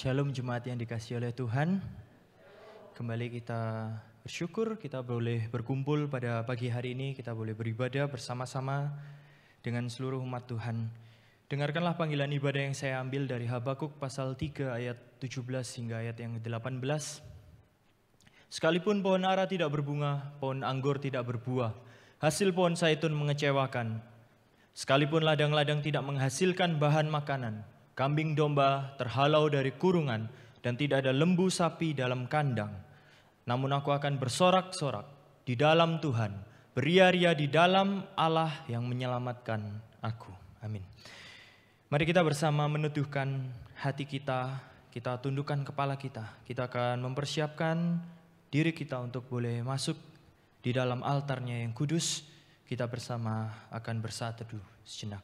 Shalom jemaat yang dikasihi oleh Tuhan. Kembali kita bersyukur kita boleh berkumpul pada pagi hari ini. Kita boleh beribadah bersama-sama dengan seluruh umat Tuhan. Dengarkanlah panggilan ibadah yang saya ambil dari Habakuk pasal 3 ayat 17 hingga ayat yang 18. Sekalipun pohon ara tidak berbunga, pohon anggur tidak berbuah, hasil pohon zaitun mengecewakan. Sekalipun ladang-ladang tidak menghasilkan bahan makanan, kambing domba terhalau dari kurungan, dan tidak ada lembu sapi dalam kandang. Namun aku akan bersorak-sorak di dalam Tuhan, beria-ria di dalam Allah yang menyelamatkan aku. Amin. Mari kita bersama meneduhkan hati kita, kita tundukkan kepala kita. Kita akan mempersiapkan diri kita untuk boleh masuk di dalam altarnya yang kudus. Kita bersama akan bersaat teduh sejenak.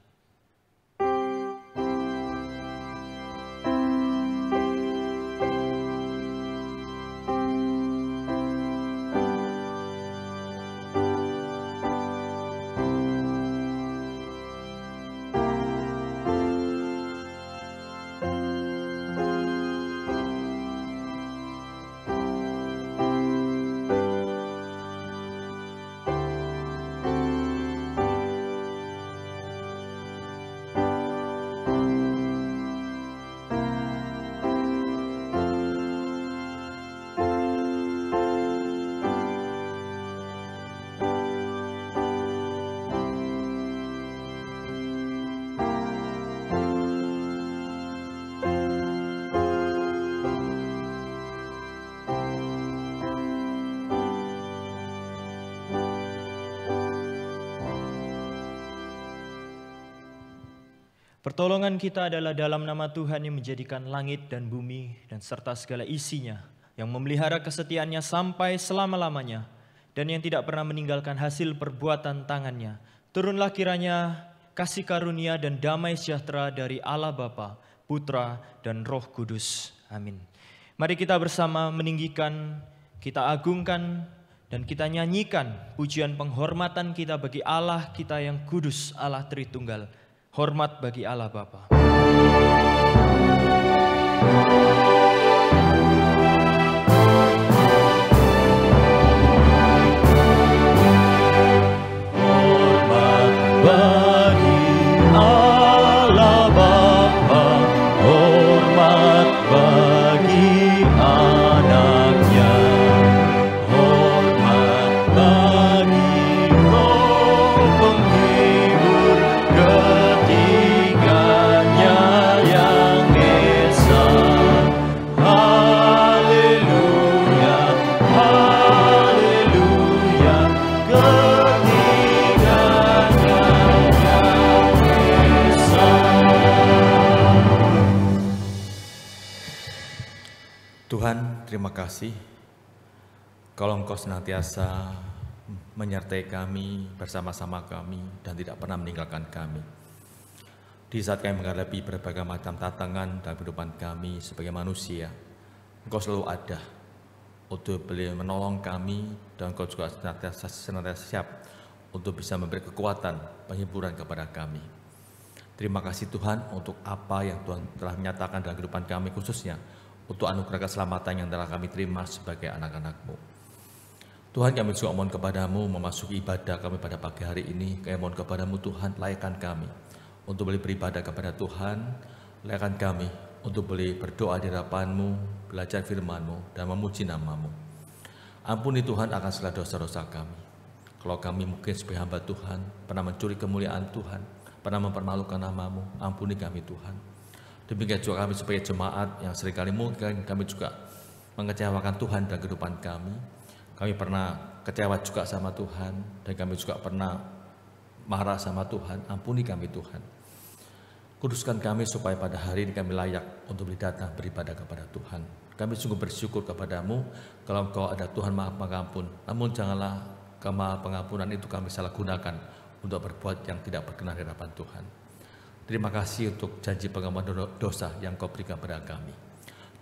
Pertolongan kita adalah dalam nama Tuhan yang menjadikan langit dan bumi dan serta segala isinya, yang memelihara kesetiaannya sampai selama-lamanya, dan yang tidak pernah meninggalkan hasil perbuatan tangannya. Turunlah kiranya kasih karunia dan damai sejahtera dari Allah Bapa, Putra, dan Roh Kudus. Amin. Mari kita bersama meninggikan, kita agungkan, dan kita nyanyikan pujian penghormatan kita bagi Allah kita yang kudus, Allah Tritunggal. Hormat bagi Allah Bapa. Hormat bagi Allah Bapa, hormat bagi anaknya, hormat bagi Roh penghibur ketiganya yang esa. Haleluya, haleluya, ketiganya yang esa. Tuhan, terima kasih kalau Engkau senantiasa menyertai kami, bersama-sama kami, dan tidak pernah meninggalkan kami. Di saat kami menghadapi berbagai macam tantangan dalam kehidupan kami sebagai manusia, Engkau selalu ada untuk boleh menolong kami, dan Engkau juga senantiasa siap untuk bisa memberi kekuatan, penghiburan kepada kami. Terima kasih Tuhan untuk apa yang Tuhan telah menyatakan dalam kehidupan kami, khususnya untuk anugerah keselamatan yang telah kami terima sebagai anak-anak-Mu. Tuhan, kami juga mohon kepadamu memasuki ibadah kami pada pagi hari ini. Kami mohon kepadamu Tuhan, layakkan kami untuk boleh beribadah kepada Tuhan. Layakkan kami untuk boleh berdoa di hadapan-Mu, belajar firman-Mu, dan memuji nama-Mu. Ampuni Tuhan akan segala dosa-dosa kami. Kalau kami mungkin sebagai hamba Tuhan pernah mencuri kemuliaan Tuhan, pernah mempermalukan nama-Mu, ampuni kami Tuhan. Demikian juga kami sebagai jemaat yang seringkali mungkin kami juga mengecewakan Tuhan dalam kehidupan kami. Kami pernah kecewa juga sama Tuhan, dan kami juga pernah marah sama Tuhan. Ampuni kami Tuhan. Kuduskan kami supaya pada hari ini kami layak untuk datang beribadah kepada Tuhan. Kami sungguh bersyukur kepadamu kalau Engkau ada Tuhan Maha Pengampun. Namun janganlah kemaha pengampunan itu kami salah gunakan untuk berbuat yang tidak berkenan di hadapan Tuhan. Terima kasih untuk janji pengampunan dosa yang Kau berikan kepada kami.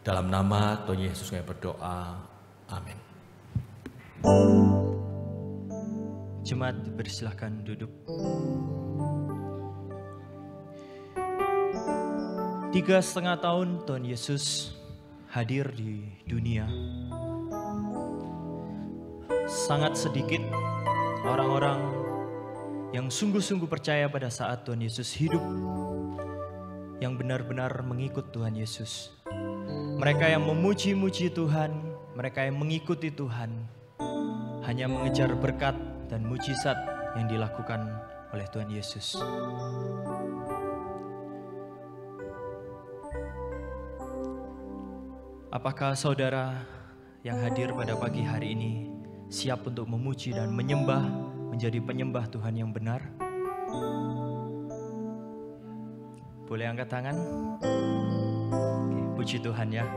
Dalam nama Tuhan Yesus kami berdoa. Amin. Jemaat bersilahkan duduk. 3,5 tahun Tuhan Yesus hadir di dunia. Sangat sedikit orang-orang yang sungguh-sungguh percaya pada saat Tuhan Yesus hidup, yang benar-benar mengikut Tuhan Yesus. Mereka yang memuji-muji Tuhan, mereka yang mengikuti Tuhan, hanya mengejar berkat dan mujizat yang dilakukan oleh Tuhan Yesus. Apakah saudara yang hadir pada pagi hari ini siap untuk memuji dan menyembah, menjadi penyembah Tuhan yang benar? Boleh angkat tangan? Oke, puji Tuhan ya.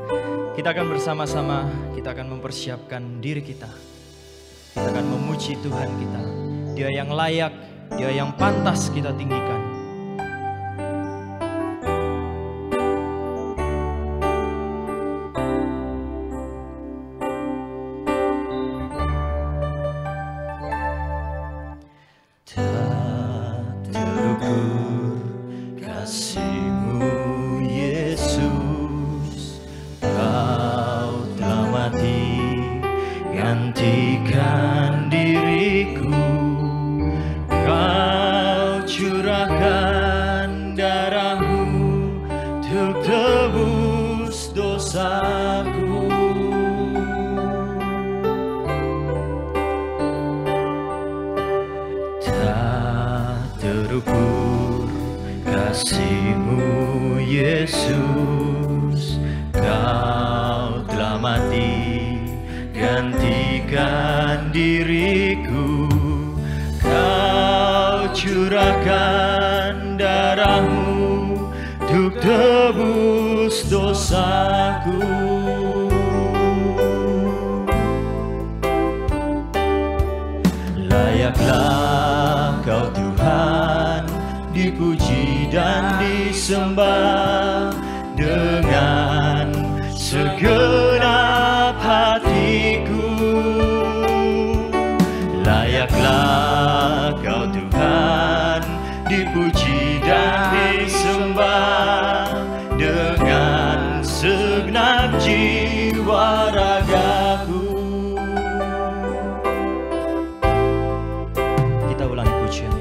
Kita akan bersama-sama, kita akan mempersiapkan diri kita. Kita akan memuji Tuhan kita. Dia yang layak, Dia yang pantas kita tinggikan. Layaklah Kau Tuhan dipuji dan disembah dengan segenap hatiku. Layaklah Kau Tuhan dipuji dan disembah dengan segenap jiwa ragaku. Kita ulangi pujian.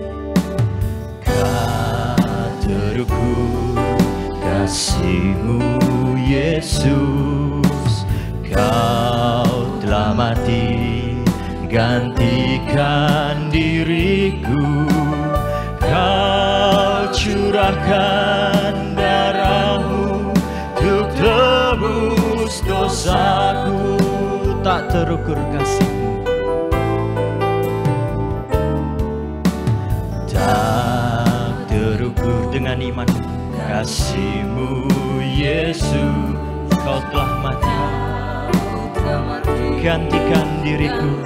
Terukur kasih-Mu Yesus, Kau telah mati gantikan diriku. Kau curahkan darah-Mu untuk tebus dosaku. Tak terukur kasih-Mu, tak terukur dengan iman. kasih-Mu Yesus, Kau telah mati gantikan diriku.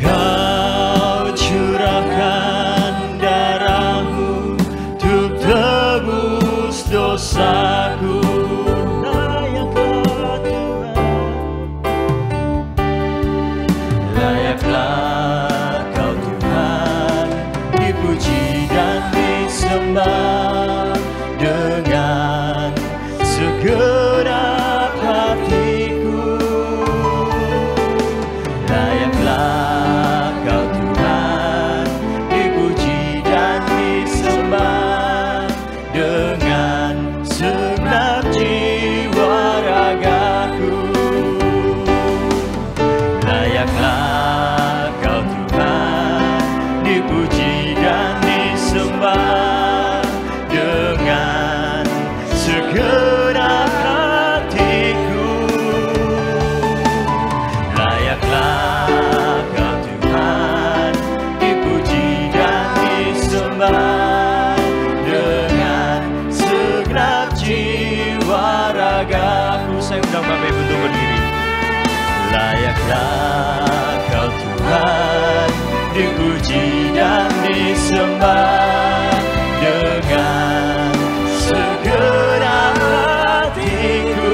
Kau curahkan darah-Mu untuk tebus dosaku. Layaklah Kau Tuhan dipuji dan disembah dengan segenap hatiku. Layaklah Kau Tuhan dipuji dan disembah dengan segenap jiwa ragaku. Layaklah Kau Tuhan dipuji dan disembah dengan segenap hatiku. Layaklah Kau Tuhan dipuji dan disembah dengan segenap jiwa ragaku. Saya undang Bapak Ibu untuk berdiri. Layaklah Kau Tuhan dipuji dan disembah dengan segenap hatiku.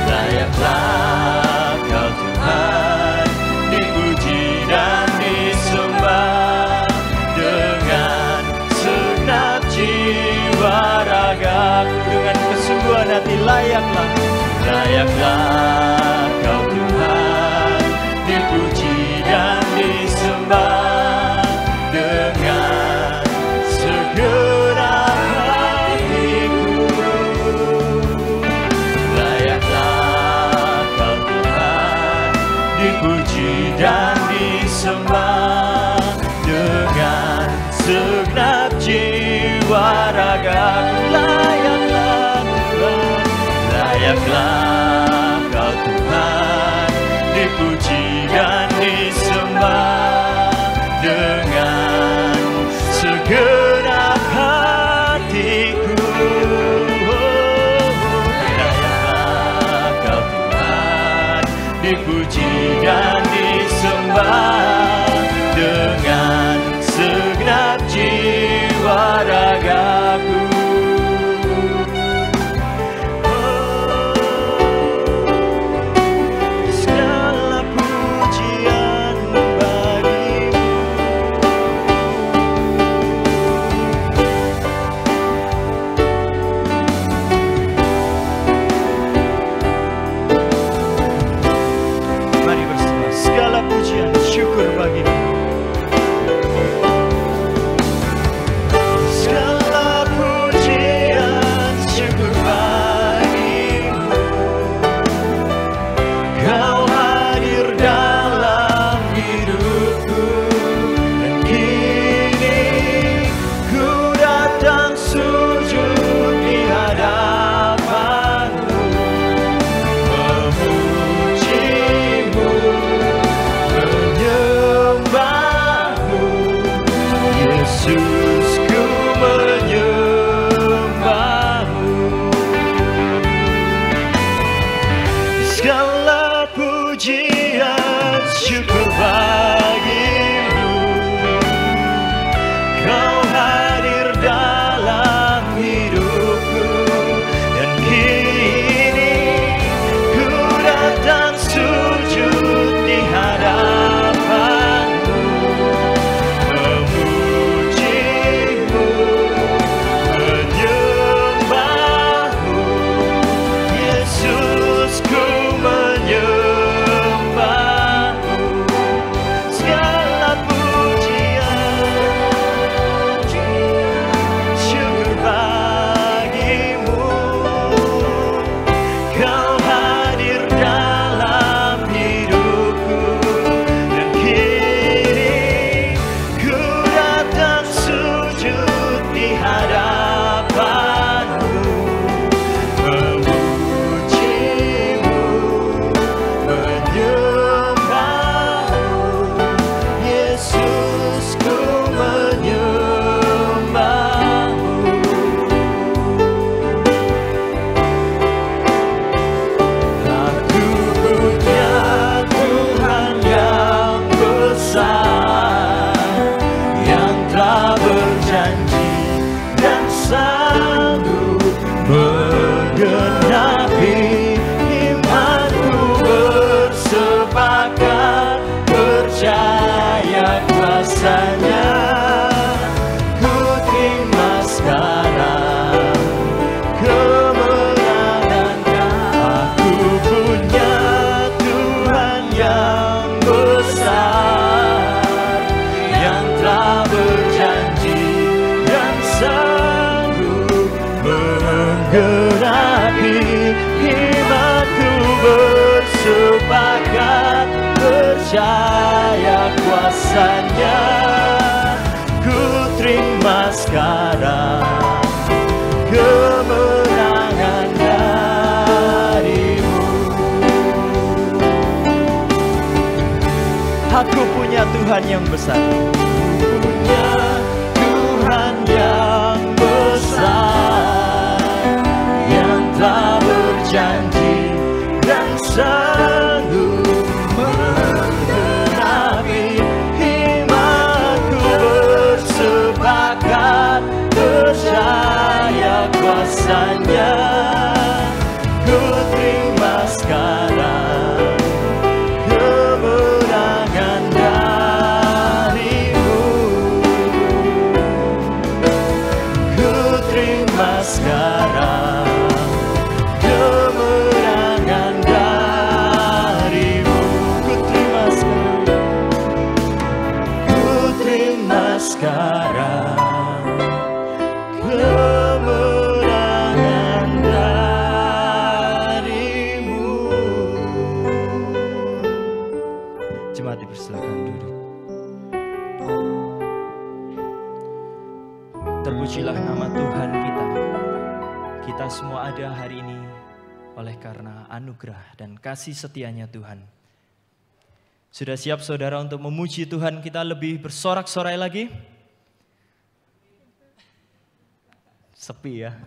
Layaklah Kau Tuhan dipuji dan disembah dengan segenap jiwa hati, layaklah. Layaklah Kau Tuhan, dipuji dan disembah dengan segenap hatiku. Layaklah Kau Tuhan, dipuji dan disembah dengan segenap jiwa ragaku. Layaklah Tuhan, layaklah Kau Tuhan, dipuji dan disembah dengan segenap hatiku. Layaklah Kau Tuhan, dipuji dan disembah dengan segenap jiwa ragaku. Segala pujian bagimu. Mari bersama, segala pujian syukur bagimu. Segala pujian syukur bagimu. Kau hadir dalam hidupku, dan kini ku datang sujud di hadapanmu, memujimu, menyembahmu. Yesus, ku menyembahmu. Segala pujian syukur bagimu. Kau hadir dalam hidupku, dan kini ku datang sujud di hadapanmu, memujimu, menyembahmu. Yesus, ku menyembahmu. Segala pujian syukur bagimu. Kau hadir dalam hidupku, dan kini ku datang sujud di hadapanmu, memujimu, menyembahmu. Yesus, ku menyembahmu. Aku punya Tuhan yang besar, yang telah berjanji dan sanggup menggenapi imanku. Bersepakat percaya kuasanya, ku terima sekarang kemenangan. Aku punya Tuhan yang besar, yang telah berjanji dan sanggup menggenapi imanku. Bersepakat percaya kuasanya, ku terima sekarang kemenangan darimu. Aku punya Tuhan yang besar, punya Tuhan yang besar, yang telah berjanji dan sanggup menggenapi imanku. Bersepakat percaya kuasanya, ku terima sekarang kemenangan darimu. ada hari ini oleh karena anugerah dan kasih setianya Tuhan. Sudah siap saudara untuk memuji Tuhan kita lebih bersorak-sorai lagi? Sepi ya.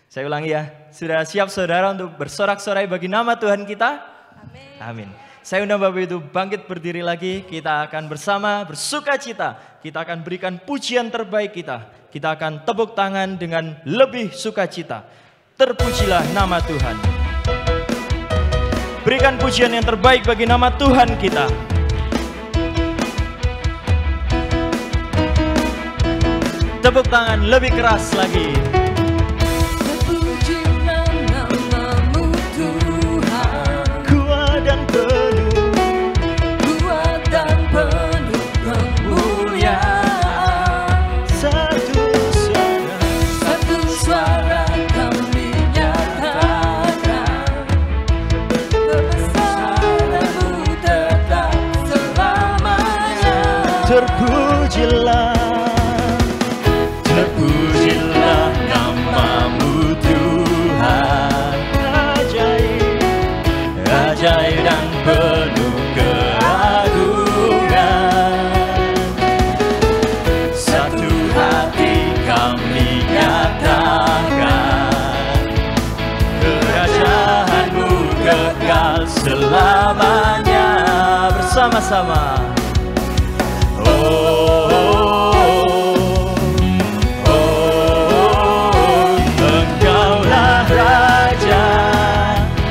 Saya ulangi ya. Sudah siap saudara untuk bersorak-sorai bagi nama Tuhan kita? Amin. Amin. Saya undang Bapak Ibu bangkit berdiri lagi. Kita akan bersama bersuka cita. Kita akan berikan pujian terbaik kita. Kita akan tepuk tangan dengan lebih sukacita. Terpujilah nama Tuhan. Berikan pujian yang terbaik bagi nama Tuhan kita. Tepuk tangan lebih keras lagi. Terpujilah nama-Mu Tuhan, Kuat dan penuh, kuat dan penuh kemuliaan. satu suara kami nyatakan, kebesaran-Mu tetap selamanya. terpujilah. Terpujilah nama-Mu Tuhan, Ajaib, ajaib dan penuh keagungan. Satu hati kami nyatakan, kerajaan-Mu kekal selamanya. bersama-sama. Engkaulah Raja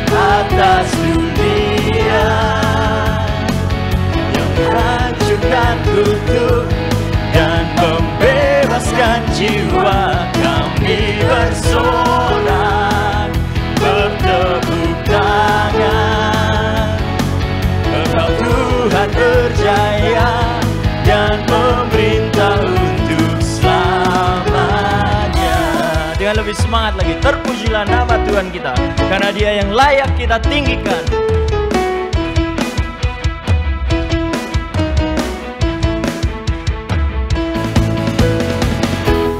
atas dunia, yang menghancurkan kutuk dan membebaskan jiwa. Kami bersorak, bertepuk tangan. Engkau Tuhan berjaya dan memerintah untuk selamanya. Dengan lebih semangat lagi, terpujilah nama Tuhan kita, karena Dia yang layak kita tinggikan.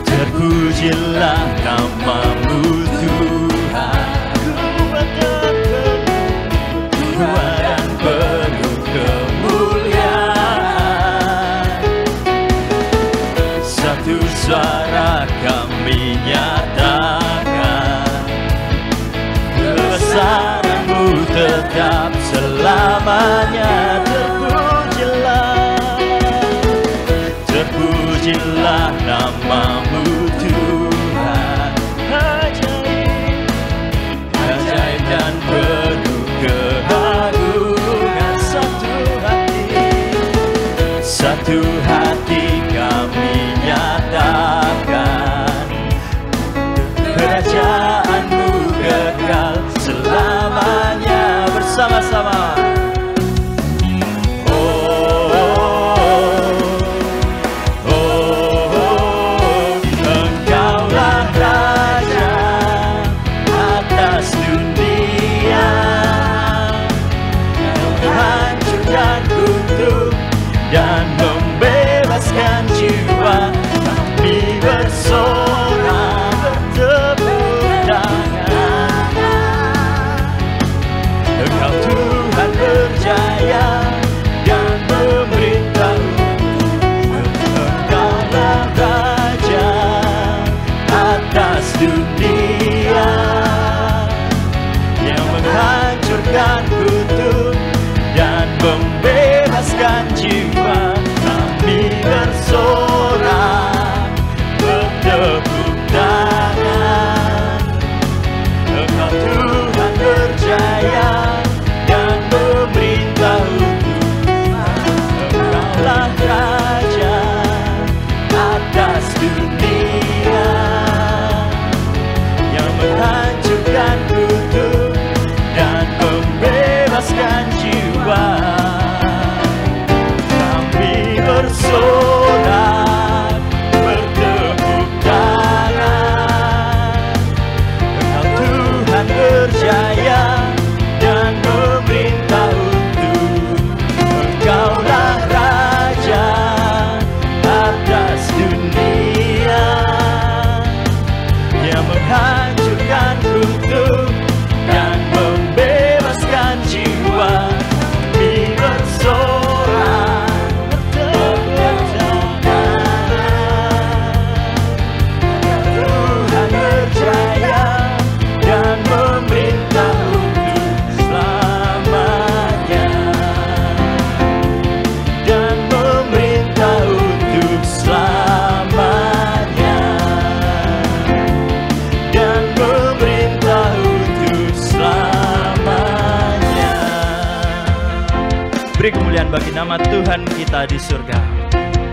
Terpujilah nama-Mu Tuhan, kuat dan penuh kemuliaan. Satu suara kami nyatakan, kebesaran-Mu tetap selamanya. Terpujilah nama-Mu Tuhan, ajaib dan penuh keagungan. Satu hati kami nyatakan, kerajaan-Mu kekal selamanya. Bersama-sama. Beri kemuliaan bagi nama Tuhan kita di surga.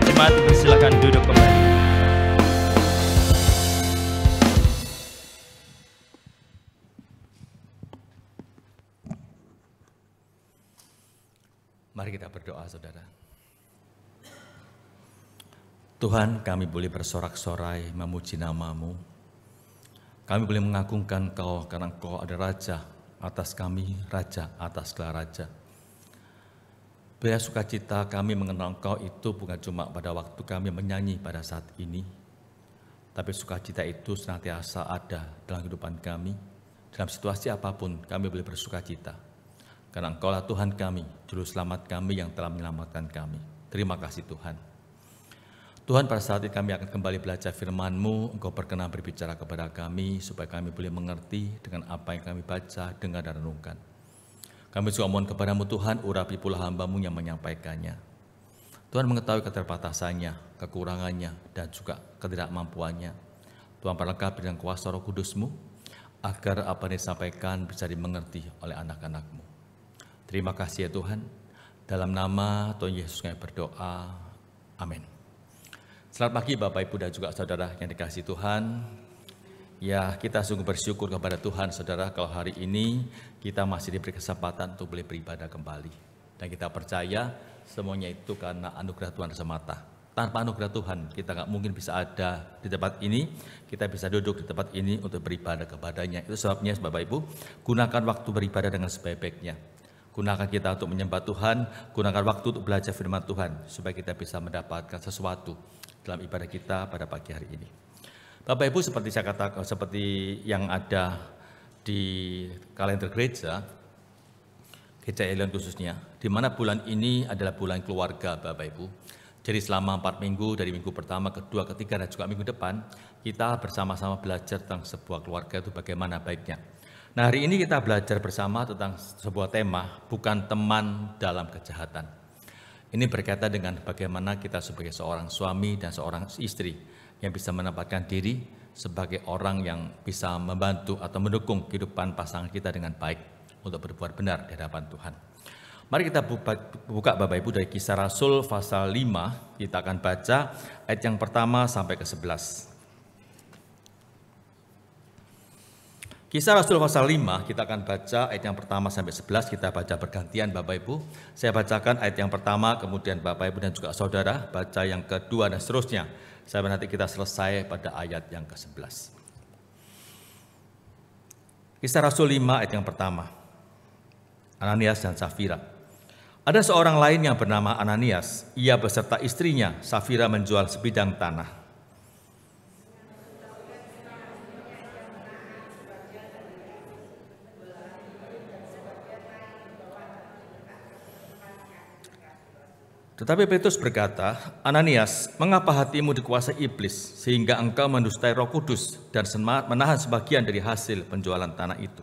Jemaat persilakan duduk kembali. Mari kita berdoa, saudara. Tuhan, kami boleh bersorak-sorai memuji nama-Mu. Kami boleh mengagungkan Engkau karena Engkau ada Raja atas kami, Raja atas segala raja. Biar sukacita kami mengenal Engkau itu bukan cuma pada waktu kami menyanyi pada saat ini, tapi sukacita itu senantiasa ada dalam kehidupan kami. Dalam situasi apapun kami boleh bersukacita, karena Engkaulah Tuhan kami, Juru Selamat kami yang telah menyelamatkan kami. Terima kasih Tuhan. Tuhan, pada saat ini kami akan kembali belajar firman-Mu. Engkau berkenan berbicara kepada kami, supaya kami boleh mengerti dengan apa yang kami baca, dengar, dan renungkan. Kami juga mohon kepada-Mu Tuhan, urapi pula hamba-Mu yang menyampaikannya. Tuhan mengetahui keterbatasannya, kekurangannya, dan juga ketidakmampuannya. Tuhan perlengkapi dengan kuasa Roh Kudus-Mu, agar apa yang disampaikan bisa dimengerti oleh anak-anak-Mu. Terima kasih ya Tuhan. Dalam nama Tuhan Yesus kami berdoa. Amin. Selamat pagi Bapak, Ibu, dan juga saudara yang dikasihi Tuhan. Ya, kita sungguh bersyukur kepada Tuhan, saudara, kalau hari ini kita masih diberi kesempatan untuk boleh beribadah kembali. Dan kita percaya semuanya itu karena anugerah Tuhan semata. Tanpa anugerah Tuhan, kita nggak mungkin bisa ada di tempat ini, kita bisa duduk di tempat ini untuk beribadah kepadanya. Itu sebabnya, Bapak Ibu, gunakan waktu beribadah dengan sebaik-baiknya. Gunakan kita untuk menyembah Tuhan, gunakan waktu untuk belajar firman Tuhan, supaya kita bisa mendapatkan sesuatu dalam ibadah kita pada pagi hari ini. Bapak Ibu, seperti saya katakan, seperti yang ada di kalender gereja Elion khususnya, di mana bulan ini adalah bulan keluarga Bapak Ibu. Jadi selama 4 minggu, dari minggu pertama, kedua, ketiga, dan juga minggu depan, kita bersama-sama belajar tentang sebuah keluarga itu bagaimana baiknya. Nah, hari ini kita belajar bersama tentang sebuah tema, bukan teman dalam kejahatan. Ini berkaitan dengan bagaimana kita sebagai seorang suami dan seorang istri yang bisa menempatkan diri sebagai orang yang bisa membantu atau mendukung kehidupan pasangan kita dengan baik untuk berbuat benar di hadapan Tuhan. Mari kita buka Bapak Ibu dari Kisah Rasul pasal 5, kita akan baca ayat yang pertama sampai ke 11. Kisah Rasul pasal 5, kita akan baca ayat yang pertama sampai 11, kita baca bergantian Bapak Ibu. Saya bacakan ayat yang pertama, kemudian Bapak Ibu dan juga saudara baca yang kedua dan seterusnya. Sampai nanti kita selesai pada ayat yang ke-11. Kisah Rasul 5 ayat yang pertama. Ananias dan Safira. Ada seorang lain yang bernama Ananias, ia beserta istrinya Safira menjual sebidang tanah. Tetapi Petrus berkata, Ananias, mengapa hatimu dikuasai iblis sehingga engkau mendustai Roh Kudus dan menahan sebagian dari hasil penjualan tanah itu?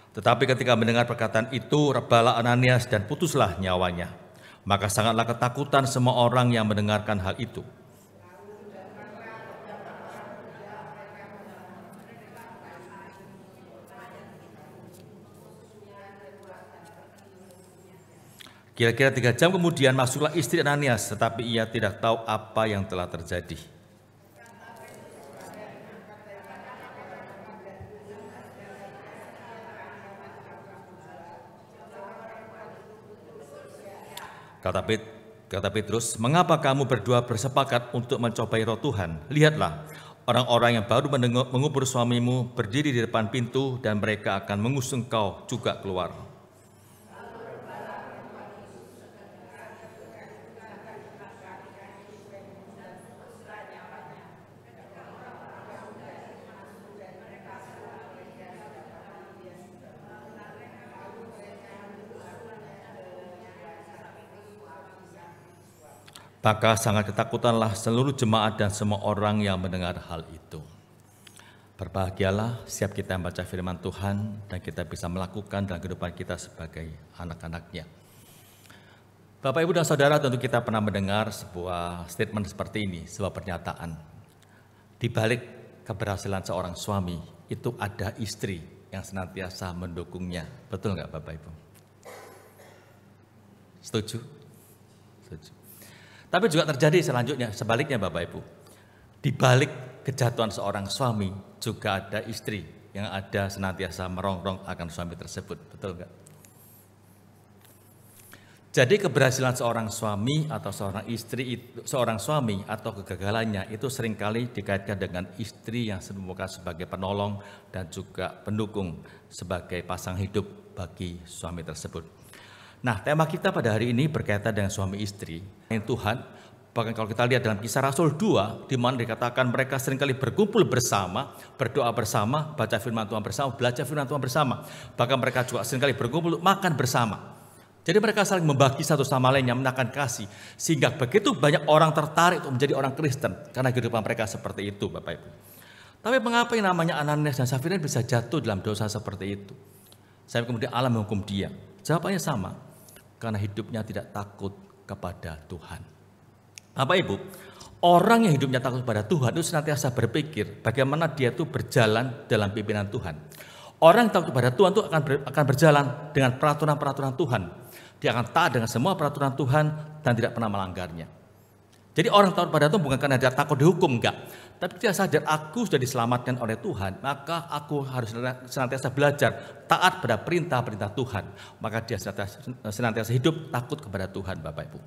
Tetapi ketika mendengar perkataan itu, rebalah Ananias dan putuslah nyawanya. Maka sangatlah ketakutan semua orang yang mendengarkan hal itu. Kira-kira 3 jam kemudian masuklah istri Ananias, tetapi ia tidak tahu apa yang telah terjadi. Kata Petrus, mengapa kamu berdua bersepakat untuk mencobai Roh Tuhan? Lihatlah, orang-orang yang baru mengubur suamimu berdiri di depan pintu dan mereka akan mengusung kau juga keluar. Maka sangat ketakutanlah seluruh jemaat dan semua orang yang mendengar hal itu. Berbahagialah setiap kita membaca firman Tuhan dan kita bisa melakukan dalam kehidupan kita sebagai anak-anaknya. Bapak, Ibu, dan Saudara, tentu kita pernah mendengar sebuah statement seperti ini, sebuah pernyataan. Di balik keberhasilan seorang suami, itu ada istri yang senantiasa mendukungnya. Betul nggak, Bapak, Ibu? Setuju? Setuju. Tapi juga terjadi selanjutnya, sebaliknya, Bapak, Ibu. Di balik kejatuhan seorang suami, juga ada istri yang ada senantiasa merongrong akan suami tersebut. Betul nggak? Jadi keberhasilan seorang suami atau seorang istri, seorang suami atau kegagalannya itu seringkali dikaitkan dengan istri yang semoga sebagai penolong dan juga pendukung sebagai pasang hidup bagi suami tersebut. Nah, tema kita pada hari ini berkaitan dengan suami istri. Tuhan, bahkan kalau kita lihat dalam Kisah Rasul 2, di mana dikatakan mereka seringkali berkumpul bersama, berdoa bersama, baca firman Tuhan bersama, belajar firman Tuhan bersama. Bahkan mereka juga seringkali berkumpul makan bersama. Jadi mereka saling membagi satu sama lain yang menakan kasih. Sehingga begitu banyak orang tertarik untuk menjadi orang Kristen. Karena kehidupan mereka seperti itu, Bapak Ibu. Tapi mengapa yang namanya Ananias dan Safira bisa jatuh dalam dosa seperti itu? Saya kemudian Allah menghukum dia. Jawabannya sama. Karena hidupnya tidak takut kepada Tuhan. Bapak Ibu, orang yang hidupnya takut kepada Tuhan itu senantiasa berpikir bagaimana dia itu berjalan dalam pimpinan Tuhan. Orang yang takut kepada Tuhan itu akan berjalan dengan peraturan-peraturan Tuhan. Dia akan taat dengan semua peraturan Tuhan dan tidak pernah melanggarnya. Jadi orang takut pada Tuhan bukan karena dia takut dihukum, enggak. Tapi dia sadar aku sudah diselamatkan oleh Tuhan, maka aku harus senantiasa belajar taat pada perintah-perintah Tuhan. Maka dia senantiasa hidup takut kepada Tuhan, Bapak Ibu.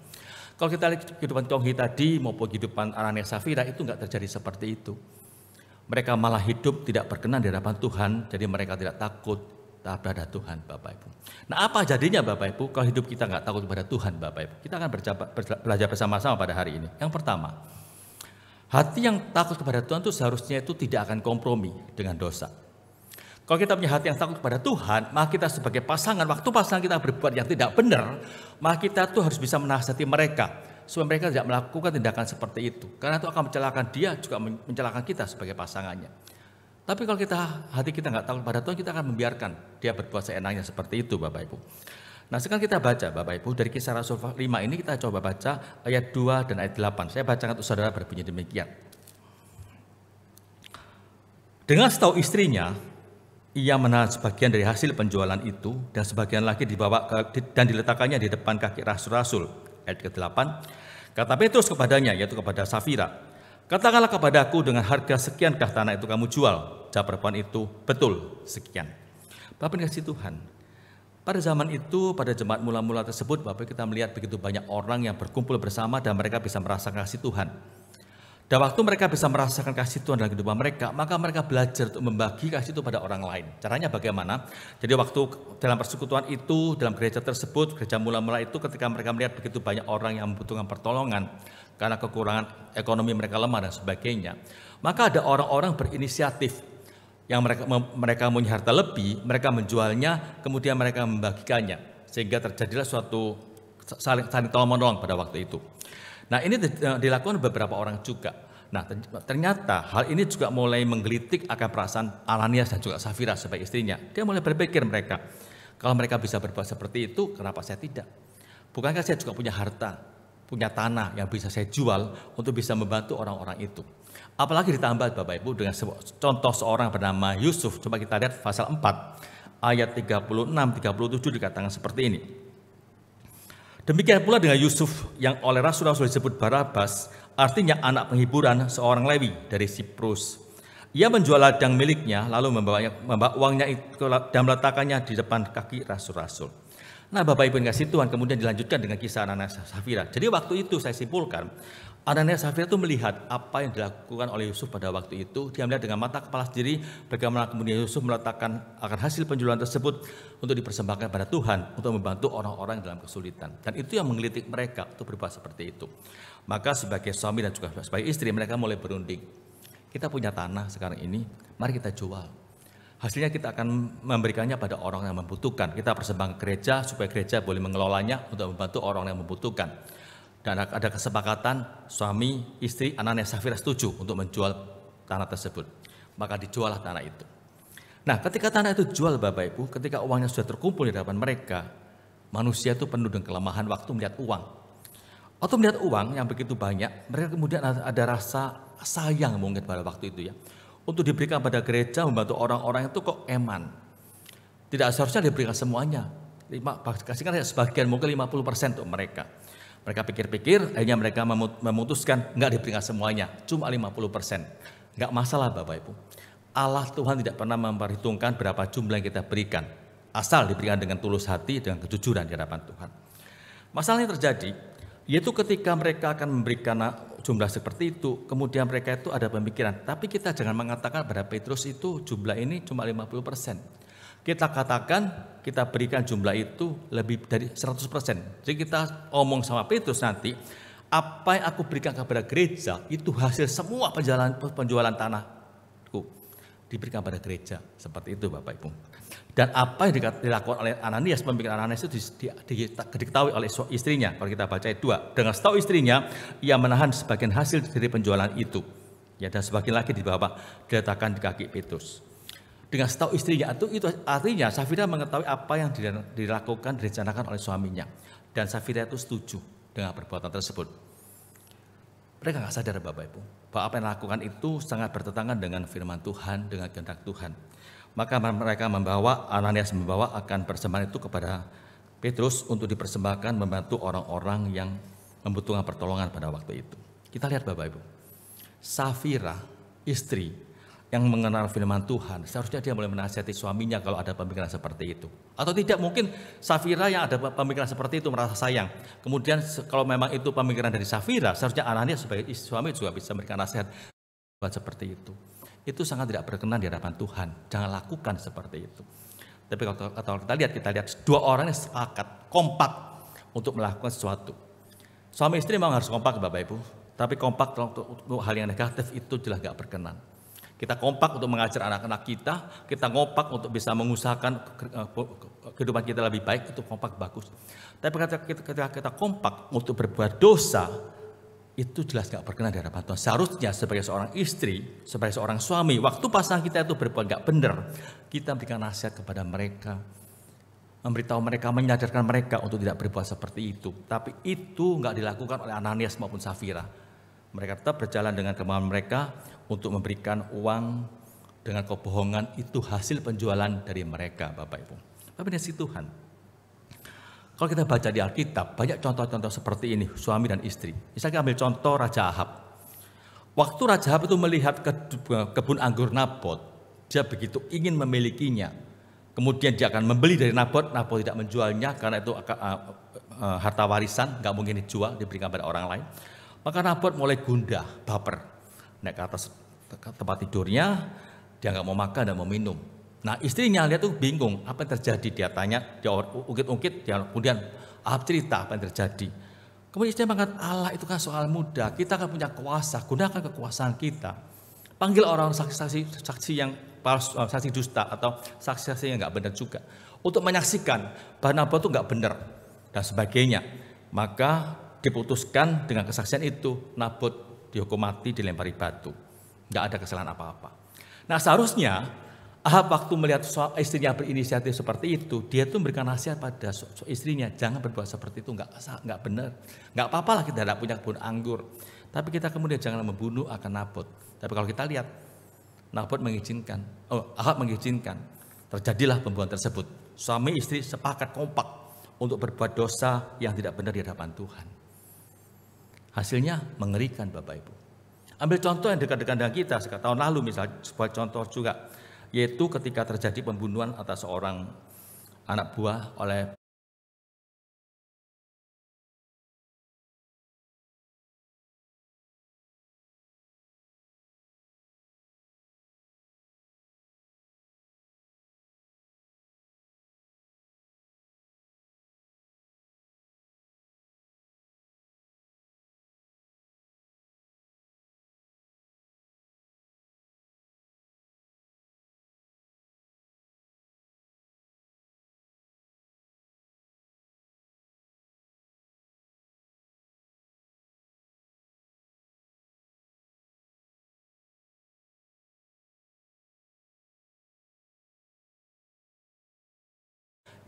Kalau kita lihat kehidupan Tonghi tadi maupun kehidupan Ananias Safira itu enggak terjadi seperti itu. Mereka malah hidup tidak berkenan di hadapan Tuhan, jadi mereka tidak takut kepada Tuhan, Bapak Ibu. Nah, apa jadinya, Bapak Ibu, kalau hidup kita nggak takut kepada Tuhan, Bapak Ibu? Kita akan belajar bersama-sama pada hari ini. Yang pertama, hati yang takut kepada Tuhan itu seharusnya itu tidak akan kompromi dengan dosa. Kalau kita punya hati yang takut kepada Tuhan, maka kita sebagai pasangan, waktu pasangan kita berbuat yang tidak benar, maka kita tuh harus bisa menasihati mereka, supaya mereka tidak melakukan tindakan seperti itu. Karena itu akan mencelakakan dia, juga mencelakakan kita sebagai pasangannya. Tapi kalau hati kita nggak takut pada Tuhan, kita akan membiarkan dia berbuat seenaknya seperti itu, Bapak Ibu. Nah, sekarang kita baca, Bapak Ibu, dari Kisah Rasul 5 ini kita coba baca ayat 2 dan ayat 8. Saya bacakan untuk saudara, berbunyi demikian. Dengan setahu istrinya, ia menahan sebagian dari hasil penjualan itu dan sebagian lagi dibawa dan diletakkannya di depan kaki rasul-rasul. Ayat ke-8, kata Petrus kepadanya, yaitu kepada Safira, katakanlah kepadaku dengan harga sekiankah tanah itu kamu jual? Jawab perempuan itu, betul, sekian. Bapak kasih Tuhan, pada zaman itu, pada jemaat mula-mula tersebut, Bapak kita melihat begitu banyak orang yang berkumpul bersama dan mereka bisa merasakan kasih Tuhan. Dan waktu mereka bisa merasakan kasih Tuhan dalam kehidupan mereka, maka mereka belajar untuk membagi kasih itu pada orang lain. Caranya bagaimana? Jadi waktu dalam persekutuan itu, dalam gereja tersebut, gereja mula-mula itu, ketika mereka melihat begitu banyak orang yang membutuhkan pertolongan, karena kekurangan ekonomi mereka lemah dan sebagainya, maka ada orang-orang berinisiatif yang mereka punya harta lebih, mereka menjualnya, kemudian mereka membagikannya, sehingga terjadilah suatu saling tolong-menolong pada waktu itu. Nah, ini dilakukan beberapa orang juga. Nah, ternyata hal ini juga mulai menggelitik akan perasaan Ananias dan juga Safira sebagai istrinya. Dia mulai berpikir mereka, kalau mereka bisa berbuat seperti itu, kenapa saya tidak? Bukankah saya juga punya harta, punya tanah yang bisa saya jual untuk bisa membantu orang-orang itu? Apalagi ditambah, Bapak Ibu, dengan contoh seorang bernama Yusuf. Coba kita lihat pasal 4 ayat 36-37 dikatakan seperti ini. Demikian pula dengan Yusuf yang oleh rasul-rasul disebut Barabas, artinya anak penghiburan seorang Lewi dari Siprus. Ia menjual ladang miliknya lalu membawa uangnya itu dan meletakkannya di depan kaki rasul-rasul. Nah, Bapak Ibu yang kasih Tuhan, kemudian dilanjutkan dengan kisah Ananias dan Safira. Jadi waktu itu saya simpulkan, Ananias dan Safira itu melihat apa yang dilakukan oleh Yusuf pada waktu itu. Dia melihat dengan mata kepala sendiri bagaimana kemudian Yusuf meletakkan akan hasil penjualan tersebut untuk dipersembahkan pada Tuhan untuk membantu orang-orang dalam kesulitan. Dan itu yang menggelitik mereka untuk berbuat seperti itu. Maka sebagai suami dan juga sebagai istri mereka mulai berunding. Kita punya tanah sekarang ini, mari kita jual. Hasilnya kita akan memberikannya pada orang yang membutuhkan. Kita persembahkan gereja supaya gereja boleh mengelolanya untuk membantu orang yang membutuhkan. Dan ada kesepakatan suami, istri, Ananias, Safira setuju untuk menjual tanah tersebut. Maka dijuallah tanah itu. Nah, ketika tanah itu jual Bapak Ibu, ketika uangnya sudah terkumpul di hadapan mereka, manusia itu penuh dengan kelemahan waktu melihat uang. Waktu melihat uang yang begitu banyak, mereka kemudian ada rasa sayang mungkin pada waktu itu ya. Untuk diberikan pada gereja membantu orang-orang itu kok eman. Tidak seharusnya diberikan semuanya. Kasihkan sebagian, mungkin 50% untuk mereka. Mereka pikir-pikir, akhirnya mereka memutuskan enggak diberikan semuanya, cuma 50%. Enggak masalah Bapak Ibu. Allah Tuhan tidak pernah memperhitungkan berapa jumlah yang kita berikan. Asal diberikan dengan tulus hati, dengan kejujuran di hadapan Tuhan. Masalah yang terjadi, yaitu ketika mereka akan memberikan jumlah seperti itu, kemudian mereka itu ada pemikiran, tapi kita jangan mengatakan pada Petrus itu jumlah ini cuma 50%. Kita katakan, kita berikan jumlah itu lebih dari 100%. Jadi kita omong sama Petrus nanti, apa yang aku berikan kepada gereja, itu hasil semua penjualan tanahku. Diberikan pada gereja, seperti itu Bapak Ibu. Dan apa yang dilakukan oleh Ananias, pemikiran Ananias itu diketahui oleh istrinya. Kalau kita baca 2, dengan setahu istrinya, ia menahan sebagian hasil dari penjualan itu. Ya, dan sebagian lagi diletakkan di kaki Petrus. Dengan setahu istrinya itu artinya Safira mengetahui apa yang dilakukan, direncanakan oleh suaminya. Dan Safira itu setuju dengan perbuatan tersebut. Mereka nggak sadar Bapak Ibu, bahwa apa yang dilakukan itu sangat bertentangan dengan firman Tuhan, dengan kehendak Tuhan. Maka mereka Ananias membawa akan persembahan itu kepada Petrus untuk dipersembahkan membantu orang-orang yang membutuhkan pertolongan pada waktu itu. Kita lihat Bapak Ibu, Safira, istri yang mengenal firman Tuhan, seharusnya dia mulai menasihati suaminya kalau ada pemikiran seperti itu. Atau tidak, mungkin Safira yang ada pemikiran seperti itu merasa sayang. Kemudian kalau memang itu pemikiran dari Safira, seharusnya Ananias sebagai suami juga bisa memberikan nasihat buat seperti itu. Itu sangat tidak berkenan di hadapan Tuhan. Jangan lakukan seperti itu. Tapi kalau kita lihat dua orang yang sepakat, kompak untuk melakukan sesuatu. Suami istri memang harus kompak Bapak Ibu, tapi kompak untuk hal yang negatif itu jelas gak berkenan. Kita kompak untuk mengajar anak-anak kita kompak untuk bisa mengusahakan kehidupan kita lebih baik, itu kompak bagus. Tapi ketika kita kompak untuk berbuat dosa, itu jelas gak berkenan di hadapan Tuhan. Seharusnya sebagai seorang istri, sebagai seorang suami, waktu pasangan kita itu berbuat gak benar, kita berikan nasihat kepada mereka, memberitahu mereka, menyadarkan mereka untuk tidak berbuat seperti itu. Tapi itu gak dilakukan oleh Ananias maupun Safira. Mereka tetap berjalan dengan kemauan mereka untuk memberikan uang dengan kebohongan, itu hasil penjualan dari mereka Bapak Ibu. Bapak Ibu Tuhan, kalau kita baca di Alkitab, banyak contoh-contoh seperti ini, suami dan istri. Misalnya ambil contoh Raja Ahab. Waktu Raja Ahab itu melihat kebun anggur Nabot, dia begitu ingin memilikinya. Kemudian dia akan membeli dari Nabot, Nabot tidak menjualnya karena itu harta warisan, nggak mungkin dijual, diberikan pada orang lain. Maka Nabot mulai gundah, baper, naik ke atas tempat tidurnya, dia nggak mau makan dan mau minum. Nah istrinya lihat tuh bingung, apa yang terjadi? Dia tanya, dia ungkit-ungkit, dia kemudian Ahab cerita apa yang terjadi. Kemudian istrinya mengatakan, Allah itu kan soal mudah, kita kan punya kuasa, gunakan kekuasaan kita. Panggil orang saksi yang palsu, saksi dusta atau saksi-saksi yang nggak benar juga, untuk menyaksikan bahwa Nabot itu nggak benar dan sebagainya. Maka diputuskan dengan kesaksian itu, Nabot dihukum mati, dilempari batu. Nggak ada kesalahan apa-apa. Nah seharusnya Ahab waktu melihat istrinya berinisiatif seperti itu, dia tuh memberikan nasihat pada istrinya, jangan berbuat seperti itu, nggak benar. Nggak apa-apa lah kita tidak punya kebun anggur, tapi kita kemudian jangan membunuh akan Nabot. Tapi kalau kita lihat, Ahab mengizinkan, terjadilah pembunuhan tersebut. Suami istri sepakat kompak untuk berbuat dosa yang tidak benar di hadapan Tuhan. Hasilnya mengerikan Bapak Ibu. Ambil contoh yang dekat-dekat dengan kita, tahun lalu misalnya, sebuah contoh juga, yaitu ketika terjadi pembunuhan atas seorang anak buah oleh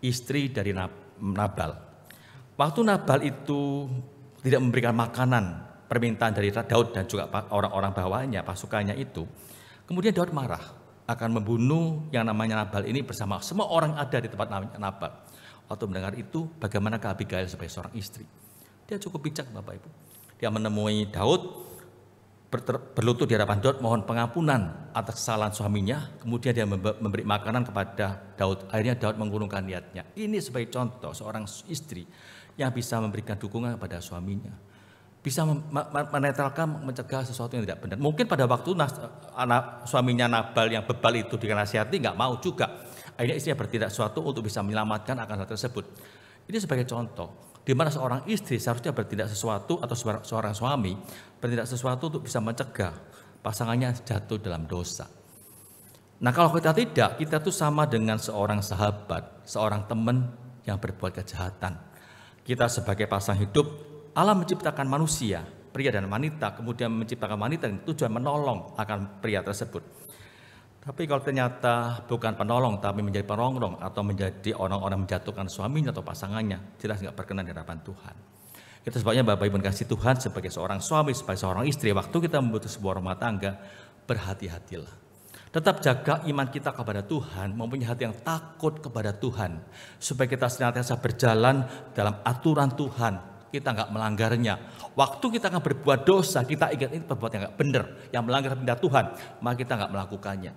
istri dari Nabal. Waktu Nabal itu tidak memberikan makanan, permintaan dari Daud dan juga orang-orang bawahnya, pasukannya itu, kemudian Daud marah akan membunuh yang namanya Nabal ini bersama semua orang ada di tempat namanya Nabal. Waktu mendengar itu, bagaimana Abigail sebagai seorang istri? Dia cukup bijak, Bapak Ibu. Dia menemui Daud, berlutut di hadapan Daud, mohon pengampunan atas kesalahan suaminya. Kemudian dia memberi makanan kepada Daud. Akhirnya Daud mengurungkan niatnya. Ini sebagai contoh seorang istri yang bisa memberikan dukungan kepada suaminya, bisa menetralkan, mencegah sesuatu yang tidak benar. Mungkin pada waktu anak suaminya Nabal yang bebal itu dinasihati, nggak mau juga. Akhirnya istrinya bertindak sesuatu untuk bisa menyelamatkan akan hal tersebut. Ini sebagai contoh di mana seorang istri seharusnya bertindak sesuatu atau seorang suami bertindak sesuatu untuk bisa mencegah pasangannya jatuh dalam dosa. Nah, kalau kita tidak, kita tuh sama dengan seorang sahabat, seorang teman yang berbuat kejahatan. Kita sebagai pasang hidup, Allah menciptakan manusia, pria dan wanita, kemudian menciptakan wanita dengan tujuan menolong akan pria tersebut. Tapi kalau ternyata bukan penolong, tapi menjadi perongrong atau menjadi orang-orang menjatuhkan suaminya atau pasangannya, jelas nggak berkenan di hadapan Tuhan. Itu sebabnya Bapak Ibu kasih Tuhan sebagai seorang suami, sebagai seorang istri, waktu kita membuat sebuah rumah tangga, berhati-hatilah. Tetap jaga iman kita kepada Tuhan, mempunyai hati yang takut kepada Tuhan, supaya kita senantiasa berjalan dalam aturan Tuhan. Kita nggak melanggarnya. Waktu kita akan berbuat dosa, kita ingat ini perbuatan yang nggak benar, yang melanggar perintah Tuhan, maka kita nggak melakukannya.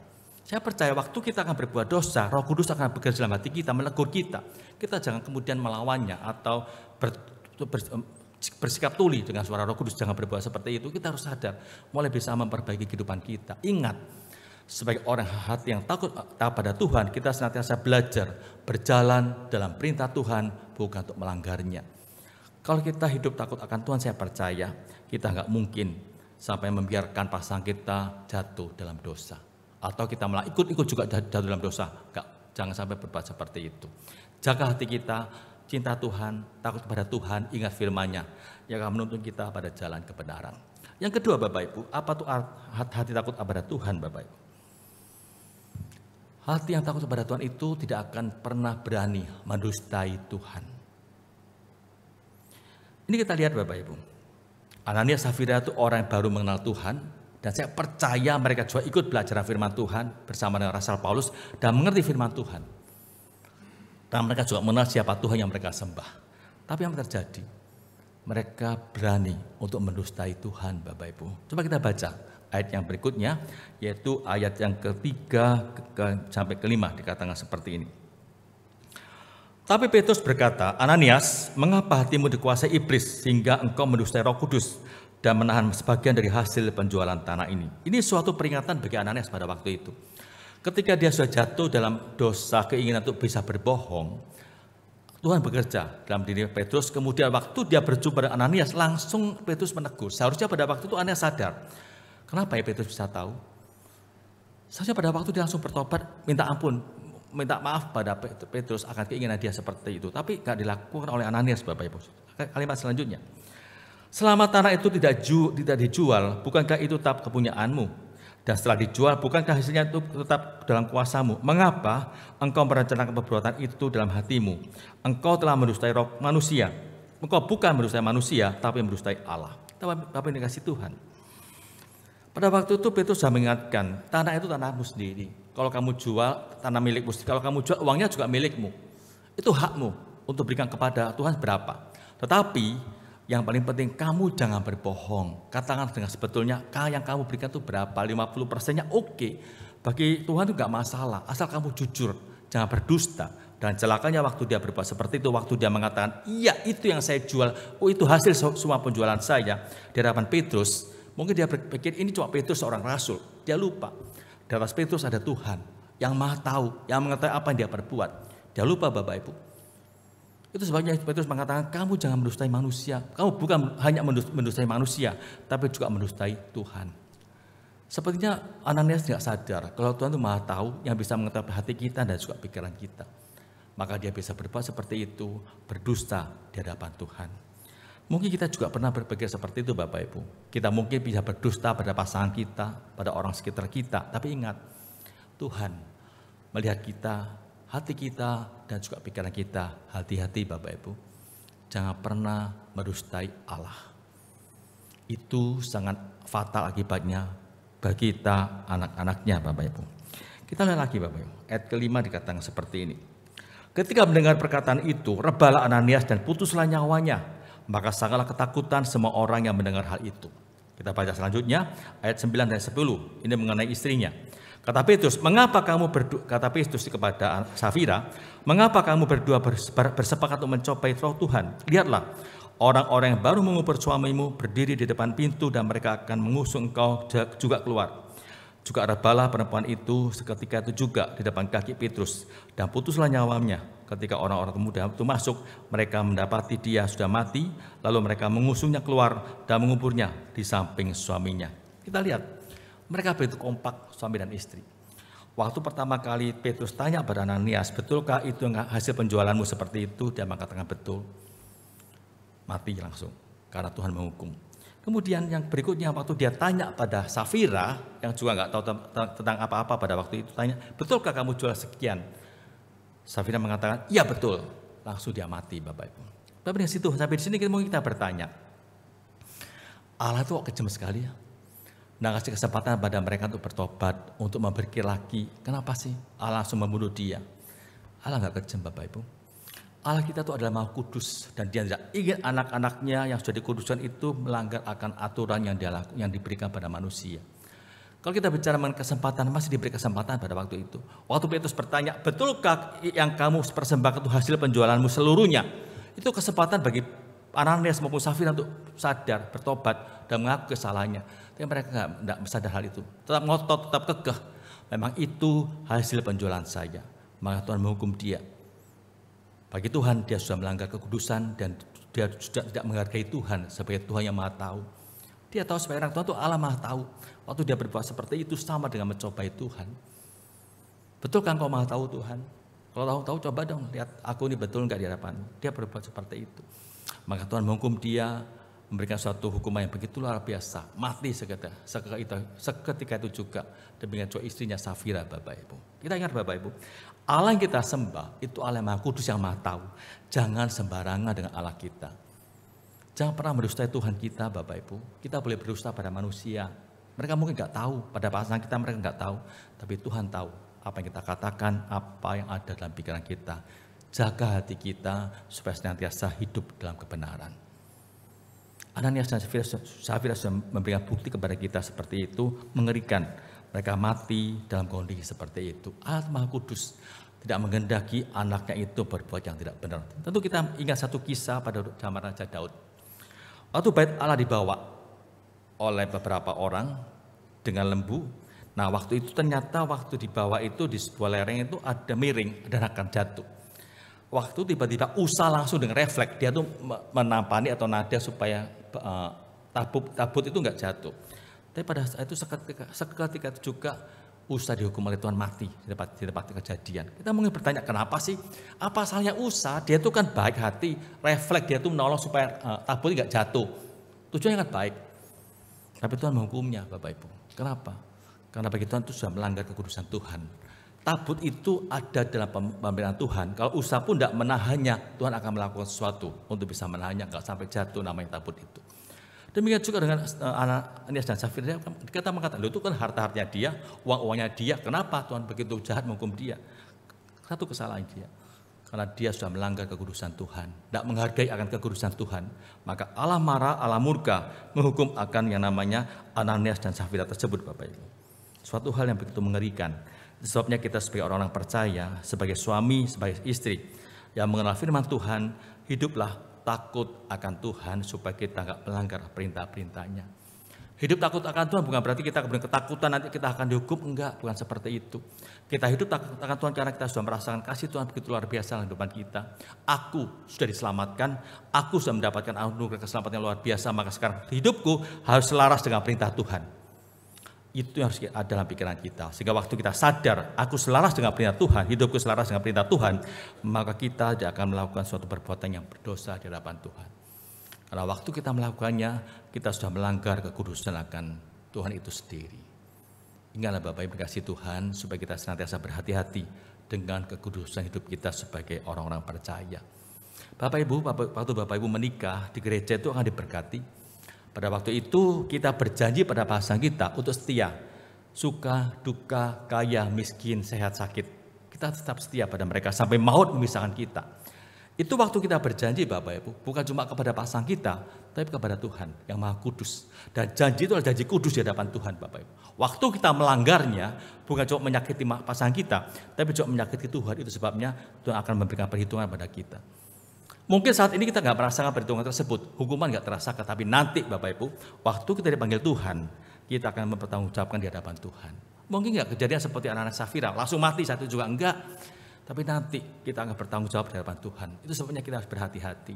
Saya percaya waktu kita akan berbuat dosa, Roh Kudus akan bekerja dalam hati kita, menegur kita. Kita jangan kemudian melawannya atau bersikap tuli dengan suara Roh Kudus, jangan berbuat seperti itu. Kita harus sadar, mulai bisa memperbaiki kehidupan kita. Ingat, sebagai orang hati yang takut pada Tuhan, kita senantiasa belajar berjalan dalam perintah Tuhan, bukan untuk melanggarnya. Kalau kita hidup takut akan Tuhan, saya percaya kita nggak mungkin sampai membiarkan pasangan kita jatuh dalam dosa. Atau kita malah ikut-ikut juga jatuh dalam dosa. Jangan sampai berbuat seperti itu. Jaga hati kita, cinta Tuhan, takut kepada Tuhan, ingat firman-Nya yang akan menuntun kita pada jalan kebenaran. Yang kedua Bapak Ibu, apa tuh hati takut kepada Tuhan Bapak Ibu? Hati yang takut kepada Tuhan itu tidak akan pernah berani mendustai Tuhan. Ini kita lihat Bapak Ibu. Ananias Safira itu orang yang baru mengenal Tuhan, dan saya percaya mereka juga ikut belajar firman Tuhan bersama dengan Rasul Paulus dan mengerti firman Tuhan. Dan mereka juga mengenal siapa Tuhan yang mereka sembah. Tapi yang terjadi, mereka berani untuk mendustai Tuhan Bapak Ibu. Coba kita baca ayat yang berikutnya, yaitu ayat yang ketiga sampai kelima, dikatakan seperti ini. Tapi Petrus berkata, Ananias, mengapa hatimu dikuasai iblis sehingga engkau mendustai Roh Kudus dan menahan sebagian dari hasil penjualan tanah ini? Ini suatu peringatan bagi Ananias pada waktu itu. Ketika dia sudah jatuh dalam dosa keinginan untuk bisa berbohong, Tuhan bekerja dalam diri Petrus. Kemudian waktu dia berjumpa dengan Ananias, langsung Petrus menegur. Seharusnya pada waktu itu Ananias sadar. Kenapa ya Petrus bisa tahu? Seharusnya pada waktu dia langsung bertobat, minta ampun, minta maaf pada Petrus akan keinginan dia seperti itu. Tapi tidak dilakukan oleh Ananias Bapak Ibu. Kalimat selanjutnya. Selama tanah itu tidak dijual, bukankah itu tetap kepunyaanmu? Dan setelah dijual, bukankah hasilnya itu tetap dalam kuasamu? Mengapa engkau merencanakan perbuatan itu dalam hatimu? Engkau telah mendustai roh manusia. Engkau bukan mendustai manusia, tapi mendustai Allah. Tapi ini kasih Tuhan. Pada waktu itu Petrus sudah mengingatkan, tanah itu tanahmu sendiri. Kalau kamu jual, tanah milikmu sendiri. Kalau kamu jual, uangnya juga milikmu. Itu hakmu untuk berikan kepada Tuhan berapa. Tetapi yang paling penting, kamu jangan berbohong. Katakan dengan sebetulnya, yang kamu berikan itu berapa, 50%-nya oke. Bagi Tuhan itu gak masalah, asal kamu jujur, jangan berdusta. Dan celakanya waktu dia berbuat seperti itu, waktu dia mengatakan, iya itu yang saya jual, oh itu hasil semua penjualan saya, di hadapan Petrus, mungkin dia berpikir ini cuma Petrus seorang rasul. Dia lupa, di atas Petrus ada Tuhan, yang maha tahu, yang mengetahui apa yang dia perbuat. Dia lupa Bapak Ibu. Itu sebabnya Petrus mengatakan, kamu jangan mendustai manusia. Kamu bukan hanya mendustai manusia, tapi juga mendustai Tuhan. Sepertinya Ananias tidak sadar kalau Tuhan itu maha tahu, yang bisa mengetahui hati kita dan juga pikiran kita. Maka dia bisa berbuat seperti itu, berdusta di hadapan Tuhan. Mungkin kita juga pernah berpikir seperti itu Bapak Ibu. Kita mungkin bisa berdusta pada pasangan kita, pada orang sekitar kita. Tapi ingat, Tuhan melihat kita hati kita dan juga pikiran kita. Hati-hati Bapak Ibu, jangan pernah merustai Allah. Itu sangat fatal akibatnya bagi kita anak-anaknya Bapak Ibu. Kita lihat lagi Bapak Ibu, ayat kelima dikatakan seperti ini. Ketika mendengar perkataan itu, rebalah Ananias dan putuslah nyawanya. Maka sangatlah ketakutan semua orang yang mendengar hal itu. Kita baca selanjutnya ayat 9 dan 10. Ini mengenai istrinya. Kata Petrus, mengapa kamu berdua, kata Petrus kepada Safira, mengapa kamu berdua bersepakat untuk mencobai roh Tuhan? Lihatlah, orang-orang yang baru mengubur suamimu berdiri di depan pintu dan mereka akan mengusung engkau juga keluar. Juga rebalah perempuan itu seketika itu juga di depan kaki Petrus dan putuslah nyawanya. Ketika orang-orang muda itu masuk, mereka mendapati dia sudah mati, lalu mereka mengusungnya keluar dan menguburnya di samping suaminya. Kita lihat, mereka begitu kompak suami dan istri. Waktu pertama kali Petrus tanya pada Ananias, betulkah itu hasil penjualanmu seperti itu? Dia mengatakan betul. Mati langsung, karena Tuhan menghukum. Kemudian yang berikutnya waktu dia tanya pada Safira, yang juga nggak tahu tentang apa-apa pada waktu itu, tanya, betulkah kamu jual sekian? Safira mengatakan, iya betul. Langsung dia mati Bapak Ibu. Tapi dari situ, sampai di sini mungkin kita bertanya, Allah itu kok kejam sekali ya. Nah, kasih kesempatan pada mereka untuk bertobat, untuk memberkir lagi. Kenapa sih Allah langsung membunuh dia? Allah nggak kejam Bapak Ibu. Allah kita itu adalah Maha Kudus dan Dia tidak ingin anak-anaknya yang sudah dikuduskan itu melanggar akan aturan yang diberikan pada manusia. Kalau kita bicara mengenai kesempatan, masih diberi kesempatan pada waktu itu. Waktu Petrus bertanya, betulkah yang kamu persembahkan itu hasil penjualanmu seluruhnya? Itu kesempatan bagi Ananias maupun Safira untuk sadar, bertobat dan mengaku kesalahannya. Tapi mereka tidak sadar hal itu. Tetap ngotot, tetap kekeh. Memang itu hasil penjualan saya. Maka Tuhan menghukum dia. Bagi Tuhan dia sudah melanggar kekudusan dan dia sudah tidak menghargai Tuhan sebagai Tuhan yang Maha Tahu. Dia tahu sebagai orang Tuhan itu Allah Maha Tahu. Waktu dia berbuat seperti itu sama dengan mencobai Tuhan. Betul kan kau Maha Tahu Tuhan? Kalau tahu coba dong lihat aku ini betul enggak di hadapanmu. Dia berbuat seperti itu. Maka Tuhan menghukum dia, memberikan suatu hukuman yang begitu luar biasa. Mati seketika itu juga. Demikian juga istrinya Safira Bapak Ibu. Kita ingat Bapak Ibu, Allah yang kita sembah itu Allah yang Maha Kudus yang Maha Tahu. Jangan sembarangan dengan Allah kita. Jangan pernah merustai Tuhan kita Bapak Ibu. Kita boleh berdusta pada manusia. Mereka mungkin nggak tahu, pada pasangan kita mereka nggak tahu. Tapi Tuhan tahu apa yang kita katakan, apa yang ada dalam pikiran kita. Jaga hati kita supaya senantiasa hidup dalam kebenaran. Ananias dan Safira sudah memberikan bukti kepada kita seperti itu, mengerikan. Mereka mati dalam kondisi seperti itu. Allah Maha Kudus tidak menghendaki anaknya itu berbuat yang tidak benar. Tentu kita ingat satu kisah pada zaman Raja Daud. Waktu bait Allah dibawa oleh beberapa orang dengan lembu. Nah waktu itu ternyata waktu dibawa itu di sebuah lereng itu ada miring dan akan jatuh. Waktu tiba-tiba Usa langsung dengan refleks dia tuh menampani atau nada supaya tabut itu enggak jatuh. Tapi pada saat itu seketika itu juga Usa dihukum oleh Tuhan mati di tempat kejadian. Kita mungkin bertanya kenapa sih? Apa salahnya Usa? Dia itu kan baik hati, refleks dia itu menolong supaya tabut enggak jatuh. Tujuannya kan baik. Tapi Tuhan menghukumnya Bapak Ibu. Kenapa? Karena bagi Tuhan itu sudah melanggar kekudusan Tuhan. Tabut itu ada dalam pemerintahan Tuhan. Kalau Usa pun tidak menahannya, Tuhan akan melakukan sesuatu untuk bisa menahannya, enggak sampai jatuh namanya tabut itu. Demikian juga dengan Ananias dan Safira, kita mengatakan, itu kan harta-hartanya dia, uang-uangnya dia, kenapa Tuhan begitu jahat menghukum dia? Satu kesalahan dia, karena dia sudah melanggar kekudusan Tuhan, tidak menghargai akan kekudusan Tuhan, maka Allah marah, Allah murka, menghukum akan yang namanya Ananias dan Safira tersebut Bapak Ibu. Suatu hal yang begitu mengerikan, sebabnya kita sebagai orang-orang percaya, sebagai suami, sebagai istri, yang mengenal firman Tuhan, hiduplah takut akan Tuhan supaya kita enggak melanggar perintah-perintahnya. Hidup takut akan Tuhan bukan berarti kita kemudian ketakutan nanti kita akan dihukum, enggak, bukan seperti itu. Kita hidup takut akan Tuhan karena kita sudah merasakan kasih Tuhan begitu luar biasa dalam kehidupan kita. Aku sudah diselamatkan, aku sudah mendapatkan anugerah keselamatan yang luar biasa, maka sekarang hidupku harus selaras dengan perintah Tuhan. Itu yang harus ada dalam pikiran kita. Sehingga waktu kita sadar, aku selaras dengan perintah Tuhan, hidupku selaras dengan perintah Tuhan, maka kita tidak akan melakukan suatu perbuatan yang berdosa di hadapan Tuhan. Karena waktu kita melakukannya, kita sudah melanggar kekudusan akan Tuhan itu sendiri. Ingatlah Bapak Ibu kasih Tuhan supaya kita senantiasa berhati-hati dengan kekudusan hidup kita sebagai orang-orang percaya. Bapak Ibu, waktu Bapak Ibu menikah di gereja itu akan diberkati. Pada waktu itu kita berjanji pada pasangan kita untuk setia. Suka, duka, kaya, miskin, sehat, sakit. Kita tetap setia pada mereka sampai maut memisahkan kita. Itu waktu kita berjanji Bapak Ibu, bukan cuma kepada pasangan kita, tapi kepada Tuhan yang Maha Kudus. Dan janji itu adalah janji kudus di hadapan Tuhan Bapak Ibu. Waktu kita melanggarnya, bukan cuma menyakiti pasangan kita, tapi juga menyakiti Tuhan. Itu sebabnya Tuhan akan memberikan perhitungan pada kita. Mungkin saat ini kita nggak merasakan perhitungan tersebut, hukuman nggak terasakan, tapi nanti Bapak Ibu, waktu kita dipanggil Tuhan, kita akan mempertanggungjawabkan di hadapan Tuhan. Mungkin nggak kejadian seperti anak-anak Safira, langsung mati, satu juga enggak. Tapi nanti kita akan bertanggung jawab di hadapan Tuhan. Itu sebabnya kita harus berhati-hati.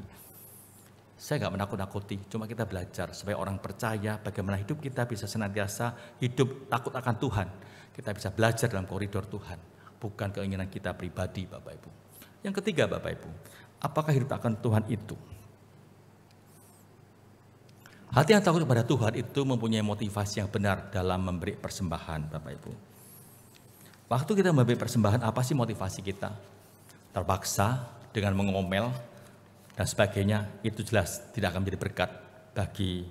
Saya nggak menakut-nakuti, cuma kita belajar supaya orang percaya bagaimana hidup kita bisa senantiasa hidup takut akan Tuhan. Kita bisa belajar dalam koridor Tuhan, bukan keinginan kita pribadi Bapak Ibu. Yang ketiga Bapak Ibu, apakah hidup akan Tuhan itu? Hati yang takut kepada Tuhan itu mempunyai motivasi yang benar dalam memberi persembahan Bapak Ibu. Waktu kita memberi persembahan, apa sih motivasi kita? Terpaksa dengan mengomel dan sebagainya, itu jelas tidak akan menjadi berkat bagi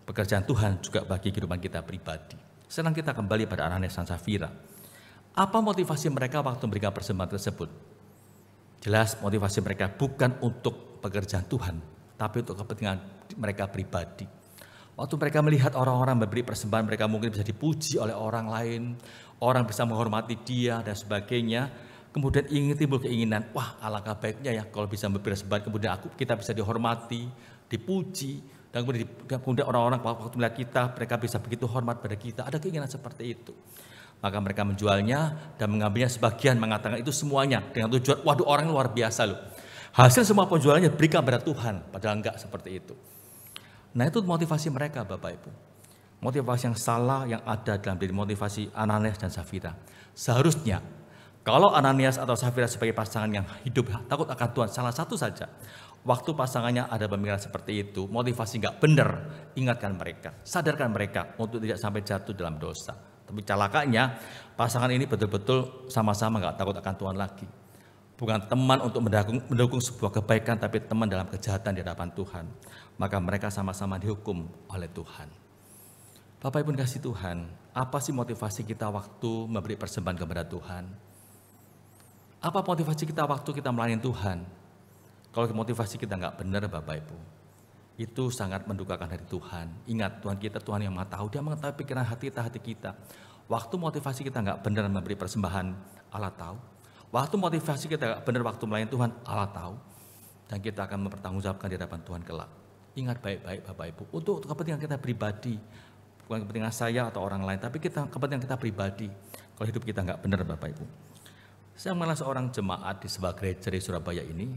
pekerjaan Tuhan, juga bagi kehidupan kita pribadi. Sekarang kita kembali pada Ananias dan Safira. Apa motivasi mereka waktu memberikan persembahan tersebut? Jelas motivasi mereka bukan untuk pekerjaan Tuhan, tapi untuk kepentingan mereka pribadi. Waktu mereka melihat orang-orang memberi persembahan, mereka mungkin bisa dipuji oleh orang lain, orang bisa menghormati dia dan sebagainya. Kemudian ingin timbul keinginan, wah alangkah baiknya ya kalau bisa memberi persembahan, kemudian kita bisa dihormati, dipuji, dan kemudian orang-orang waktu melihat kita, mereka bisa begitu hormat pada kita. Ada keinginan seperti itu. Maka mereka menjualnya dan mengambilnya sebagian, mengatakan itu semuanya dengan tujuan, waduh orang luar biasa loh. Hasil semua penjualannya berikan pada Tuhan, padahal enggak seperti itu. Nah itu motivasi mereka Bapak Ibu. Motivasi yang salah yang ada dalam diri motivasi Ananias dan Safira. Seharusnya kalau Ananias atau Safira sebagai pasangan yang hidup takut akan Tuhan, salah satu saja, waktu pasangannya ada pemikiran seperti itu, motivasi nggak benar, ingatkan mereka, sadarkan mereka untuk tidak sampai jatuh dalam dosa. Tapi celakanya pasangan ini betul-betul sama-sama nggak takut akan Tuhan lagi. Bukan teman untuk mendukung sebuah kebaikan, tapi teman dalam kejahatan di hadapan Tuhan. Maka mereka sama-sama dihukum oleh Tuhan. Bapak Ibu kasih Tuhan, apa sih motivasi kita waktu memberi persembahan kepada Tuhan? Apa motivasi kita waktu kita melayani Tuhan? Kalau motivasi kita nggak benar Bapak Ibu, itu sangat mendukakan hati Tuhan. Ingat Tuhan kita, Tuhan yang Maha Tahu, Dia mengetahui pikiran hati kita. Waktu motivasi kita nggak benar memberi persembahan, Allah tahu. Waktu motivasi kita nggak benar waktu melayani Tuhan, Allah tahu. Dan kita akan mempertanggungjawabkan di hadapan Tuhan kelak. Ingat baik-baik Bapak Ibu, untuk kepentingan kita pribadi, bukan kepentingan saya atau orang lain, tapi kepentingan kita pribadi. Kalau hidup kita nggak benar Bapak Ibu. Saya mengenal seorang jemaat di sebuah gereja di Surabaya ini.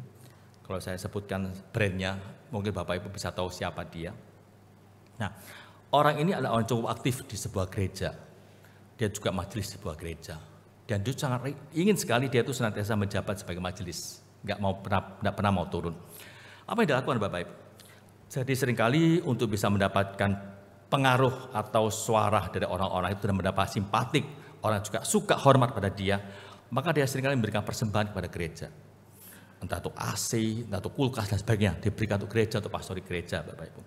Kalau saya sebutkan brandnya, mungkin Bapak Ibu bisa tahu siapa dia. Nah, orang ini adalah orang cukup aktif di sebuah gereja. Dia juga majelis di sebuah gereja. Dan dia sangat ingin sekali dia itu senantiasa menjabat sebagai majelis. Nggak pernah mau turun. Apa yang dilakukan Bapak Ibu? Jadi seringkali untuk bisa mendapatkan pengaruh atau suara dari orang-orang itu dan mendapat simpatik, orang juga suka hormat pada dia, maka dia seringkali memberikan persembahan kepada gereja. Entah itu AC, entah itu kulkas dan sebagainya, diberikan untuk gereja, untuk pastori gereja Bapak Ibu.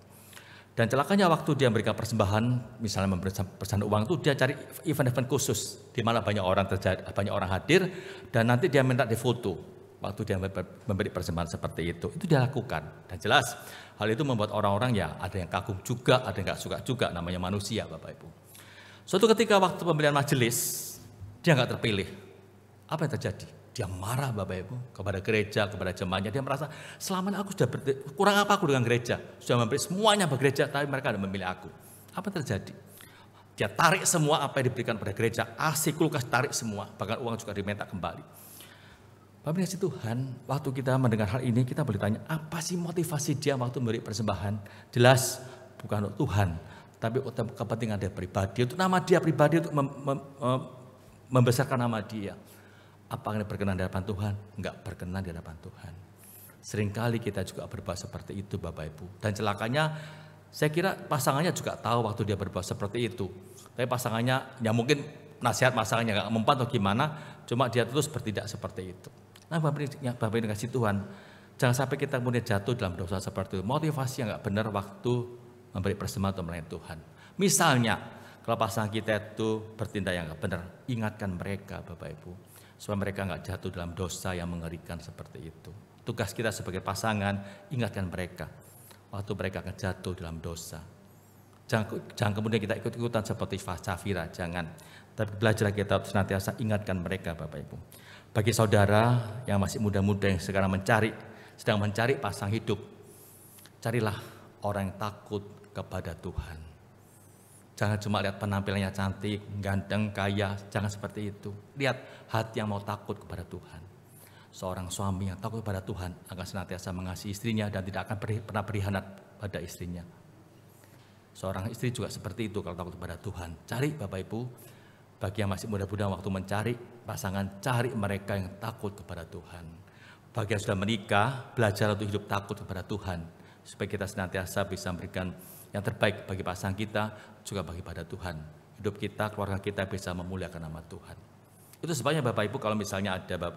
Dan celakanya waktu dia memberikan persembahan, misalnya memberikan persembahan uang itu, dia cari event-event khusus, di mana banyak orang hadir, dan nanti dia minta difoto waktu dia memberi persembahan seperti itu dia lakukan. Dan jelas, hal itu membuat orang-orang ya ada yang kagum juga, ada yang gak suka juga, namanya manusia Bapak Ibu. Suatu ketika waktu pemilihan majelis, dia gak terpilih. Apa yang terjadi? Dia marah Bapak Ibu kepada gereja, kepada jemaatnya. Dia merasa selama ini aku sudah kurang apa aku dengan gereja. Sudah memberi semuanya bagi gereja, tapi mereka tidak memilih aku. Apa yang terjadi? Dia tarik semua apa yang diberikan pada gereja. AC, kulkas tarik semua. Bahkan uang juga diminta kembali. Bapak kasih Tuhan, waktu kita mendengar hal ini, kita boleh tanya, apa sih motivasi dia waktu memberi persembahan? Jelas bukan untuk Tuhan, tapi untuk kepentingan dia pribadi. Untuk nama dia pribadi, untuk membesarkan nama dia. Apakah ini berkenan di hadapan Tuhan? Enggak berkenan di hadapan Tuhan. Seringkali kita juga berbuat seperti itu Bapak Ibu. Dan celakanya Saya kira pasangannya juga tahu waktu dia berbuat seperti itu. Tapi pasangannya, ya mungkin nasihat pasangannya nggak mempan atau gimana, cuma dia terus bertindak seperti itu. Nah, Bapak Ibu kasih Tuhan, jangan sampai kita kemudian jatuh dalam dosa seperti itu. Motivasi yang nggak benar waktu memberi persembahan untuk melayani Tuhan. Misalnya, kalau pasangan kita itu bertindak yang nggak benar, ingatkan mereka, Bapak Ibu, supaya mereka nggak jatuh dalam dosa yang mengerikan seperti itu. Tugas kita sebagai pasangan, ingatkan mereka waktu mereka akan jatuh dalam dosa. Jangan kemudian kita ikut-ikutan seperti Safira, jangan. Tapi belajar kita senantiasa ingatkan mereka, Bapak Ibu. Bagi saudara yang masih muda-muda yang sekarang sedang mencari pasang hidup, carilah orang yang takut kepada Tuhan. Jangan cuma lihat penampilannya cantik, ganteng, kaya, jangan seperti itu. Lihat hati yang mau takut kepada Tuhan. Seorang suami yang takut kepada Tuhan akan senantiasa mengasihi istrinya dan tidak akan pernah berkhianat pada istrinya. Seorang istri juga seperti itu kalau takut kepada Tuhan. Cari, Bapak Ibu, bagi yang masih muda-muda waktu mencari pasangan, cari mereka yang takut kepada Tuhan. Bagi yang sudah menikah, belajar untuk hidup takut kepada Tuhan, supaya kita senantiasa bisa memberikan yang terbaik bagi pasangan kita, juga bagi pada Tuhan. Hidup kita, keluarga kita bisa memuliakan nama Tuhan. Itu sebabnya Bapak Ibu, kalau misalnya ada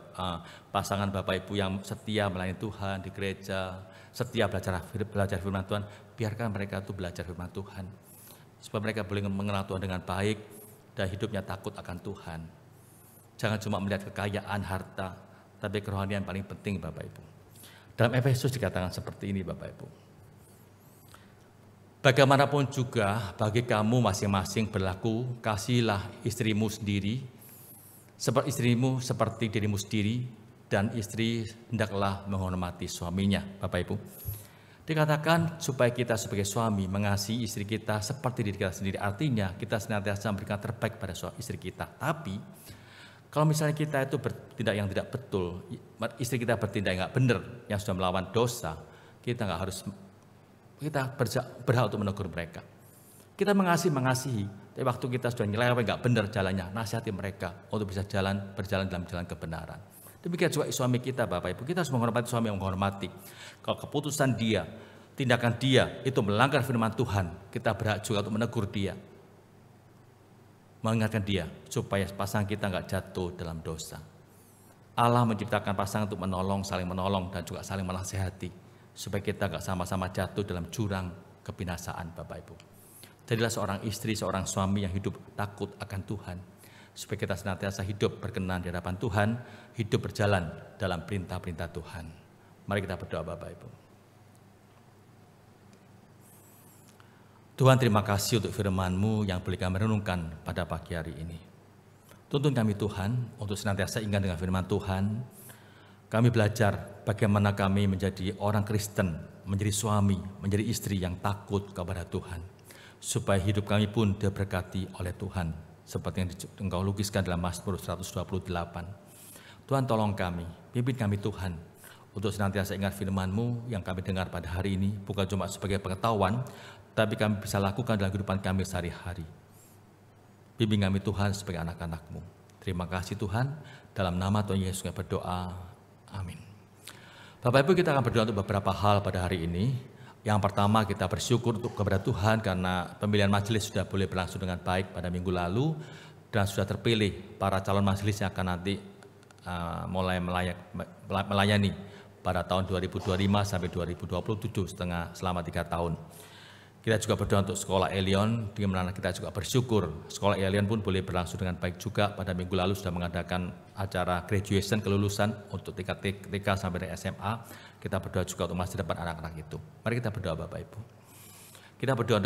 pasangan Bapak Ibu yang setia melayani Tuhan di gereja, setia belajar firman Tuhan, biarkan mereka itu belajar firman Tuhan. Supaya mereka boleh mengenal Tuhan dengan baik dan hidupnya takut akan Tuhan. Jangan cuma melihat kekayaan, harta, tapi kerohanian paling penting, Bapak Ibu. Dalam Efesus dikatakan seperti ini, Bapak Ibu. Bagaimanapun juga bagi kamu masing-masing berlaku, kasihilah istrimu sendiri, seperti istrimu seperti dirimu sendiri, dan istri hendaklah menghormati suaminya, Bapak Ibu. Dikatakan supaya kita sebagai suami mengasihi istri kita seperti diri kita sendiri. Artinya kita senantiasa memberikan terbaik pada istri kita. Tapi kalau misalnya kita itu bertindak yang tidak betul, istri kita bertindak yang nggak benar, yang sudah melawan dosa, kita berhak untuk menegur mereka. Kita mengasihi, tapi waktu kita sudah nyeleweng nggak benar jalannya, nasihati mereka untuk bisa berjalan dalam jalan kebenaran. Demikian juga suami kita, Bapak Ibu, kita harus menghormati suami yang menghormati. Kalau keputusan dia, tindakan dia itu melanggar firman Tuhan, kita berhak juga untuk menegur dia, mengingatkan dia supaya pasangan kita nggak jatuh dalam dosa. Allah menciptakan pasangan untuk saling menolong dan juga saling menasihati, supaya kita nggak sama-sama jatuh dalam jurang kebinasaan, Bapak Ibu. Jadilah seorang istri, seorang suami yang hidup takut akan Tuhan, supaya kita senantiasa hidup berkenan di hadapan Tuhan, hidup berjalan dalam perintah-perintah Tuhan. Mari kita berdoa, Bapak Ibu. Tuhan, terima kasih untuk firman-Mu yang boleh kami renungkan pada pagi hari ini. Tuntun kami Tuhan untuk senantiasa ingat dengan firman Tuhan. Kami belajar bagaimana kami menjadi orang Kristen, menjadi suami, menjadi istri yang takut kepada Tuhan, supaya hidup kami pun diberkati oleh Tuhan, seperti yang Engkau lukiskan dalam Mazmur 128. Tuhan, tolong kami, pimpin kami Tuhan, untuk senantiasa ingat firman-Mu yang kami dengar pada hari ini, bukan cuma sebagai pengetahuan, tapi kami bisa lakukan dalam kehidupan kami sehari-hari. Bimbing kami Tuhan sebagai anak-anak-Mu. Terima kasih Tuhan, dalam nama Tuhan Yesus kami berdoa, amin. Bapak Ibu, kita akan berdoa untuk beberapa hal pada hari ini. Yang pertama, kita bersyukur kepada Tuhan karena pemilihan majelis sudah boleh berlangsung dengan baik pada minggu lalu, dan sudah terpilih para calon majelis yang akan nanti mulai melayani pada tahun 2025 sampai 2027 selama 3 tahun. Kita juga berdoa untuk sekolah Elion, di mana kita juga bersyukur sekolah Elion pun boleh berlangsung dengan baik juga. Pada minggu lalu sudah mengadakan acara graduation, kelulusan untuk tingkat TK sampai SMA. Kita berdoa juga untuk masa depan anak-anak itu. Mari kita berdoa, Bapak Ibu. Kita berdoa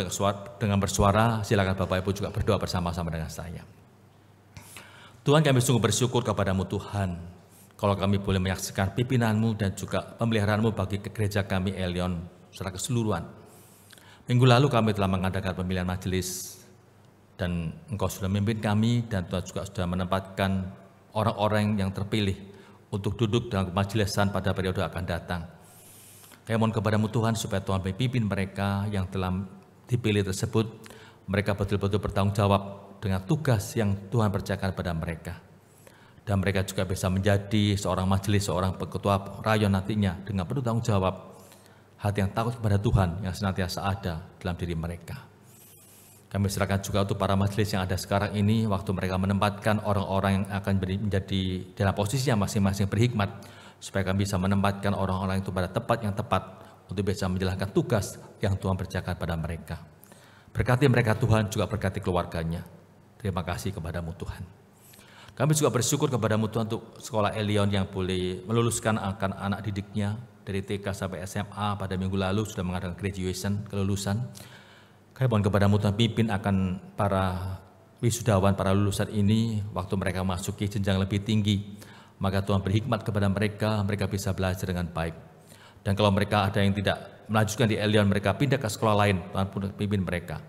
dengan bersuara, silakan Bapak Ibu juga berdoa bersama-sama dengan saya. Tuhan, kami sungguh bersyukur kepada-Mu Tuhan, kalau kami boleh menyaksikan pimpinan-Mu dan juga pemeliharaan-Mu bagi gereja kami Elion secara keseluruhan. Minggu lalu kami telah mengadakan pemilihan majelis, dan Engkau sudah memimpin kami, dan Tuhan juga sudah menempatkan orang-orang yang terpilih untuk duduk dalam majelisan pada periode akan datang. Kami mohon kepada-Mu Tuhan supaya Tuhan memimpin mereka yang telah dipilih tersebut, mereka betul-betul bertanggung jawab dengan tugas yang Tuhan percayakan pada mereka. Dan mereka juga bisa menjadi seorang majelis, seorang ketua rayon nantinya dengan penuh tanggung jawab, hati yang takut kepada Tuhan yang senantiasa ada dalam diri mereka. Kami serahkan juga untuk para majelis yang ada sekarang ini, waktu mereka menempatkan orang-orang yang akan menjadi dalam posisi yang masing-masing berhikmat, supaya kami bisa menempatkan orang-orang itu pada tempat yang tepat untuk bisa menjalankan tugas yang Tuhan percayakan pada mereka. Berkati mereka Tuhan, juga berkati keluarganya. Terima kasih kepadamu Tuhan. Kami juga bersyukur kepadamu Tuhan untuk sekolah Elion yang boleh meluluskan akan anak didiknya dari TK sampai SMA pada minggu lalu, sudah mengadakan graduation, kelulusan. Kami mohon kepadamu Tuhan, pimpin akan para wisudawan, para lulusan ini, waktu mereka masuki jenjang lebih tinggi, maka Tuhan berhikmat kepada mereka, mereka bisa belajar dengan baik. Dan kalau mereka ada yang tidak melanjutkan di Elion, mereka pindah ke sekolah lain, Tuhan pun pimpin mereka.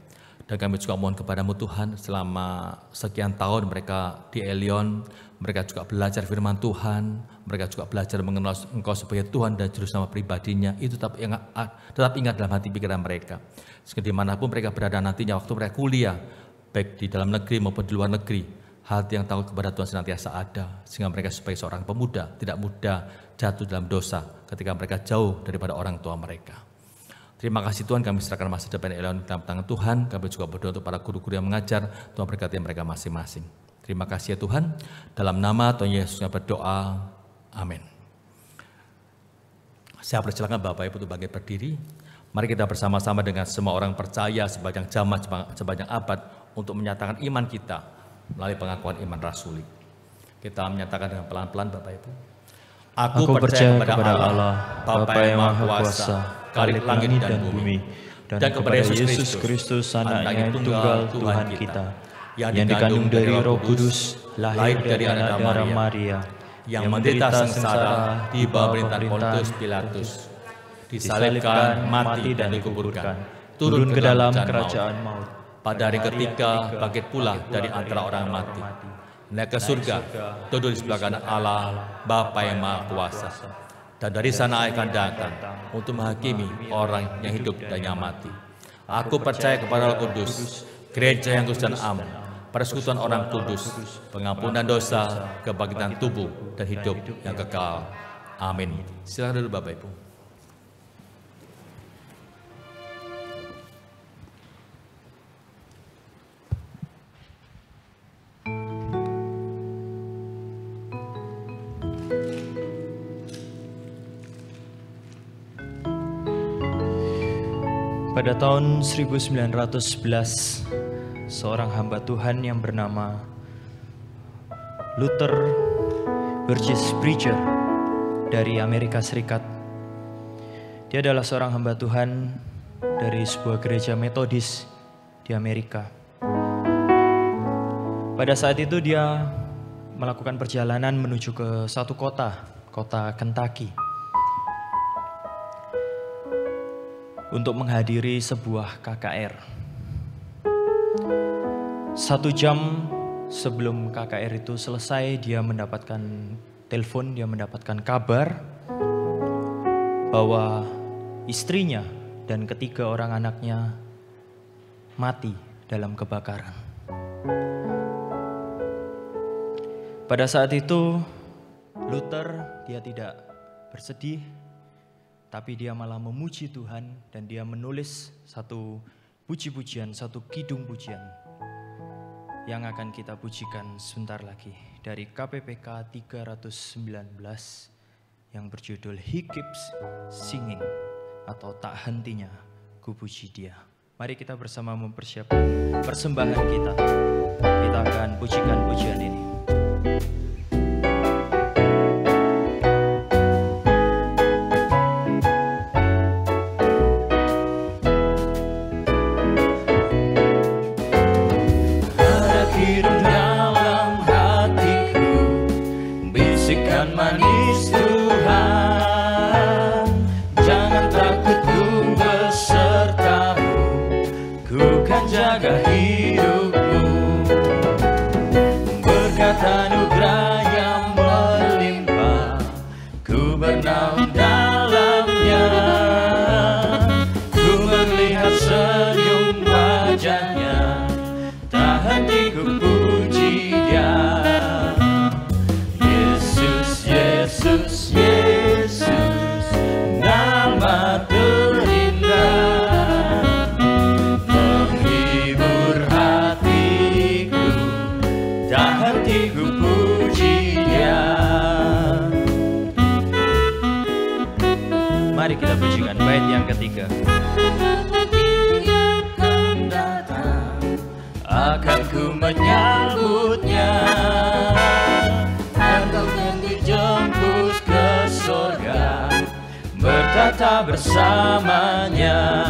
Dan kami juga mohon kepadamu Tuhan, selama sekian tahun mereka di Elion, mereka juga belajar firman Tuhan, mereka juga belajar mengenal Engkau sebagai Tuhan dan Juru Selamat pribadinya, itu tetap ingat dalam hati pikiran mereka. Sehingga dimanapun mereka berada nantinya, waktu mereka kuliah, baik di dalam negeri maupun di luar negeri, hati yang takut kepada Tuhan senantiasa ada, sehingga mereka sebagai seorang pemuda tidak mudah jatuh dalam dosa ketika mereka jauh daripada orang tua mereka. Terima kasih Tuhan, kami serahkan masa depan Elion dalam tangan Tuhan. Kami juga berdoa untuk para guru-guru yang mengajar, Tuhan berkati mereka masing-masing. Terima kasih ya Tuhan, dalam nama Tuhan Yesus kami berdoa, amin. Saya persilakan Bapak Ibu untuk bangkit berdiri. Mari kita bersama-sama dengan semua orang percaya sepanjang zaman, sepanjang abad, untuk menyatakan iman kita melalui pengakuan iman rasuli. Kita menyatakan dengan pelan-pelan Bapak Ibu. Aku percaya kepada Allah, Bapa yang Maha Kuasa, Khalik langit dan bumi, dan kepada Yesus Kristus, Anaknya yang tunggal Tuhan kita, yang dikandung dari Roh Kudus, lahir dari anak darah Maria, yang menderita sengsara di bawah pemerintahan Pontius Pilatus, disalibkan, mati dan dikuburkan, turun ke dalam kerajaan maut. Pada hari ketiga bangkit pula dari antara orang mati, naik ke surga, duduk di sebelah kanan Allah, Bapa yang Maha Kuasa. Dan dari sana akan datang untuk menghakimi orang yang hidup dan yang mati. Aku percaya kepada Roh Kudus, gereja yang kudus dan am, persekutuan orang kudus, pengampunan dosa, kebangkitan tubuh dan hidup yang kekal. Amin. Silakan dulu Bapak Ibu. Pada tahun 1911, seorang hamba Tuhan yang bernama Luther Burgess Preacher dari Amerika Serikat. Dia adalah seorang hamba Tuhan dari sebuah gereja Metodis di Amerika. Pada saat itu dia melakukan perjalanan menuju ke satu kota Kentucky, untuk menghadiri sebuah KKR. 1 jam sebelum KKR itu selesai, dia mendapatkan telepon, dia mendapatkan kabar bahwa istrinya dan ketiga orang anaknya mati dalam kebakaran. Pada saat itu, Luther dia tidak bersedih, tapi dia malah memuji Tuhan dan dia menulis satu puji-pujian, satu kidung pujian yang akan kita pujikan sebentar lagi dari KPPK 319 yang berjudul He Keeps Singing, atau tak hentinya ku puji Dia. Mari kita bersama mempersiapkan persembahan kita. Kita akan pujikan pujian ini. Jaga hidupmu, berkat hentiku puji Dia. Mari kita pujikan bait yang ketiga. Akan ku menyambutnya, untuk dijemput ke surga, bertata bersamanya.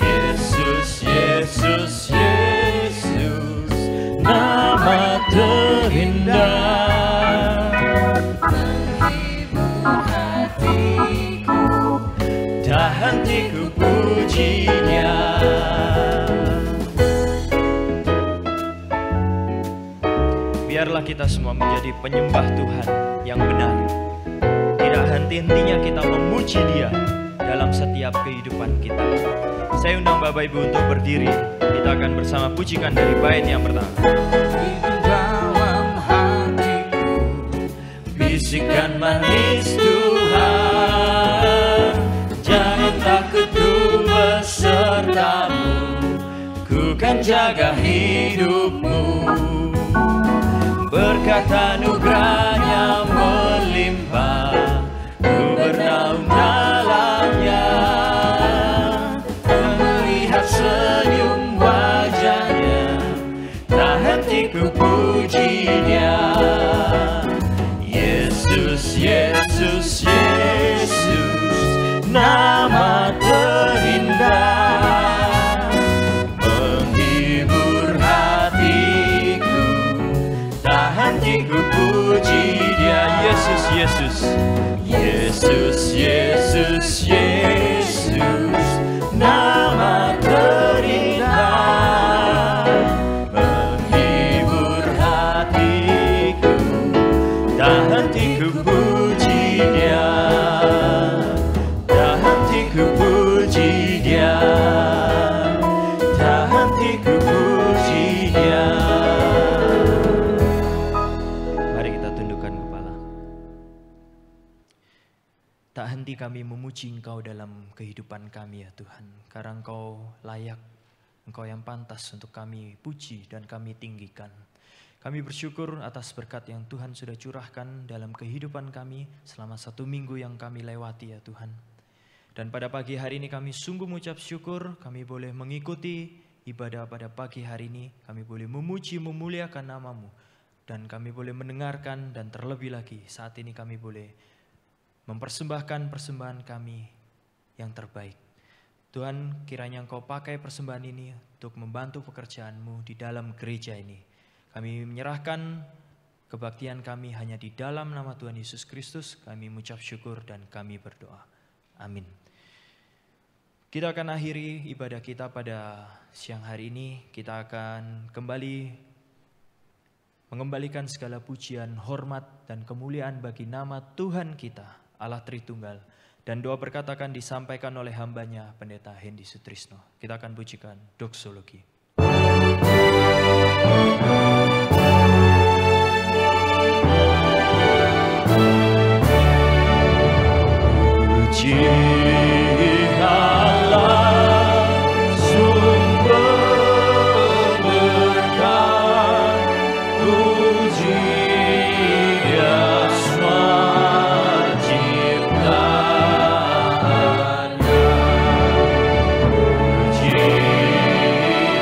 Yesus, Yesus, Yesus, nama terindah, menghibur hatiku, tak hentiku puji Dia. Biarlah kita semua menjadi penyembah Tuhan yang benar. Tidak henti-hentinya kita memuji Dia dalam setiap kehidupan kita. Saya undang Bapak Ibu untuk berdiri. Kita akan bersama pujikan dari bait yang pertama. Di dalam hatiku, bisikan manis Tuhan, jangan takut ku besertamu, ku kan jaga hidupmu. Berkat anugerahnya melimpah, ku bernaung dalamnya, melihat senyum wajahnya, tak henti ku puji Dia. Yesus, Yesus, Yesus, nama terindah, menghibur hatiku, tak henti ku puji Dia. Yesus, Yesus, Yesus, Yesus, Yesus, nama terindah, menghibur hatiku, tak henti ku puji Dia, tak henti ku puji Dia, tak henti ku puji Dia. Mari kita tundukkan kepala. Tak henti kami memuji Engkau dalam kehidupan kami ya Tuhan. Karena Engkau layak, Engkau yang pantas untuk kami puji dan kami tinggikan. Kami bersyukur atas berkat yang Tuhan sudah curahkan dalam kehidupan kami selama 1 minggu yang kami lewati ya Tuhan. Dan pada pagi hari ini kami sungguh mengucap syukur kami boleh mengikuti ibadah pada pagi hari ini. Kami boleh memuji, memuliakan nama-Mu. Dan kami boleh mendengarkan dan terlebih lagi saat ini kami boleh mempersembahkan persembahan kami yang terbaik. Tuhan, kiranya Engkau pakai persembahan ini untuk membantu pekerjaan-Mu di dalam gereja ini. Kami menyerahkan kebaktian kami hanya di dalam nama Tuhan Yesus Kristus. Kami mengucap syukur dan kami berdoa. Amin. Kita akan akhiri ibadah kita pada siang hari ini. Kita akan kembali mengembalikan segala pujian, hormat, dan kemuliaan bagi nama Tuhan kita, Allah Tritunggal. Dan doa berkat akan disampaikan oleh hambanya Pendeta Hendy Sutrisno. Kita akan pujikan doksologi. Puji Allah, sumber berkat, puji Dia semua ciptaannya, puji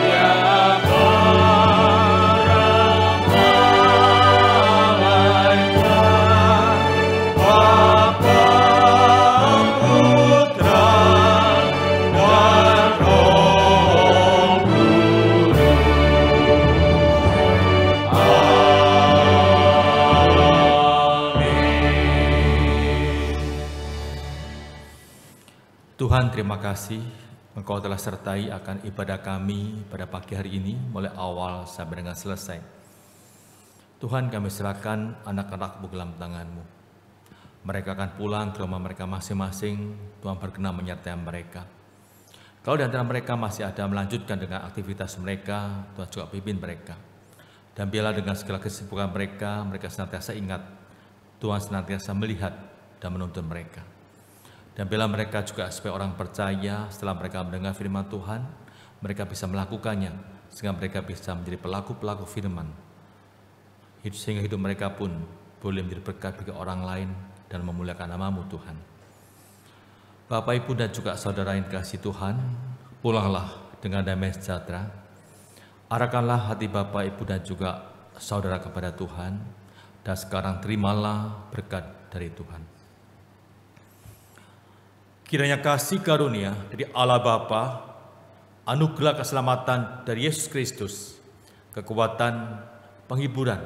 Dia para malaikat, Bapa, Putra, dan Roh Kudus. Amin. Tuhan, terima kasih Engkau telah sertai akan ibadah kami pada pagi hari ini mulai awal sampai dengan selesai. Tuhan, kami serahkan anak-anak-Mu dalam tangan-Mu. Mereka akan pulang ke rumah mereka masing-masing. Tuhan berkenan menyertai mereka. Kalau di antara mereka masih ada melanjutkan dengan aktivitas mereka, Tuhan juga pimpin mereka. Dan biarlah dengan segala kesibukan mereka, mereka senantiasa ingat, Tuhan senantiasa melihat dan menuntun mereka. Dan biarlah mereka juga sebagai orang percaya, setelah mereka mendengar firman Tuhan, mereka bisa melakukannya, sehingga mereka bisa menjadi pelaku-pelaku firman sehingga hidup mereka pun boleh menjadi berkat bagi orang lain dan memuliakan nama-Mu Tuhan. Bapak, Ibu, dan juga saudara yang dikasihi Tuhan, pulanglah dengan damai sejahtera. Arahkanlah hati Bapak, Ibu, dan juga saudara kepada Tuhan, dan sekarang terimalah berkat dari Tuhan. Kiranya kasih karunia dari Allah Bapa, anugerah keselamatan dari Yesus Kristus, kekuatan, penghiburan,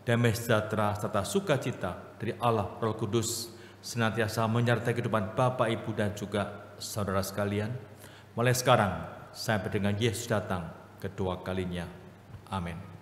damai sejahtera, serta sukacita dari Allah Roh Kudus senantiasa menyertai kehidupan Bapak, Ibu, dan juga saudara sekalian, mulai sekarang sampai dengan Yesus datang kedua kalinya. Amin.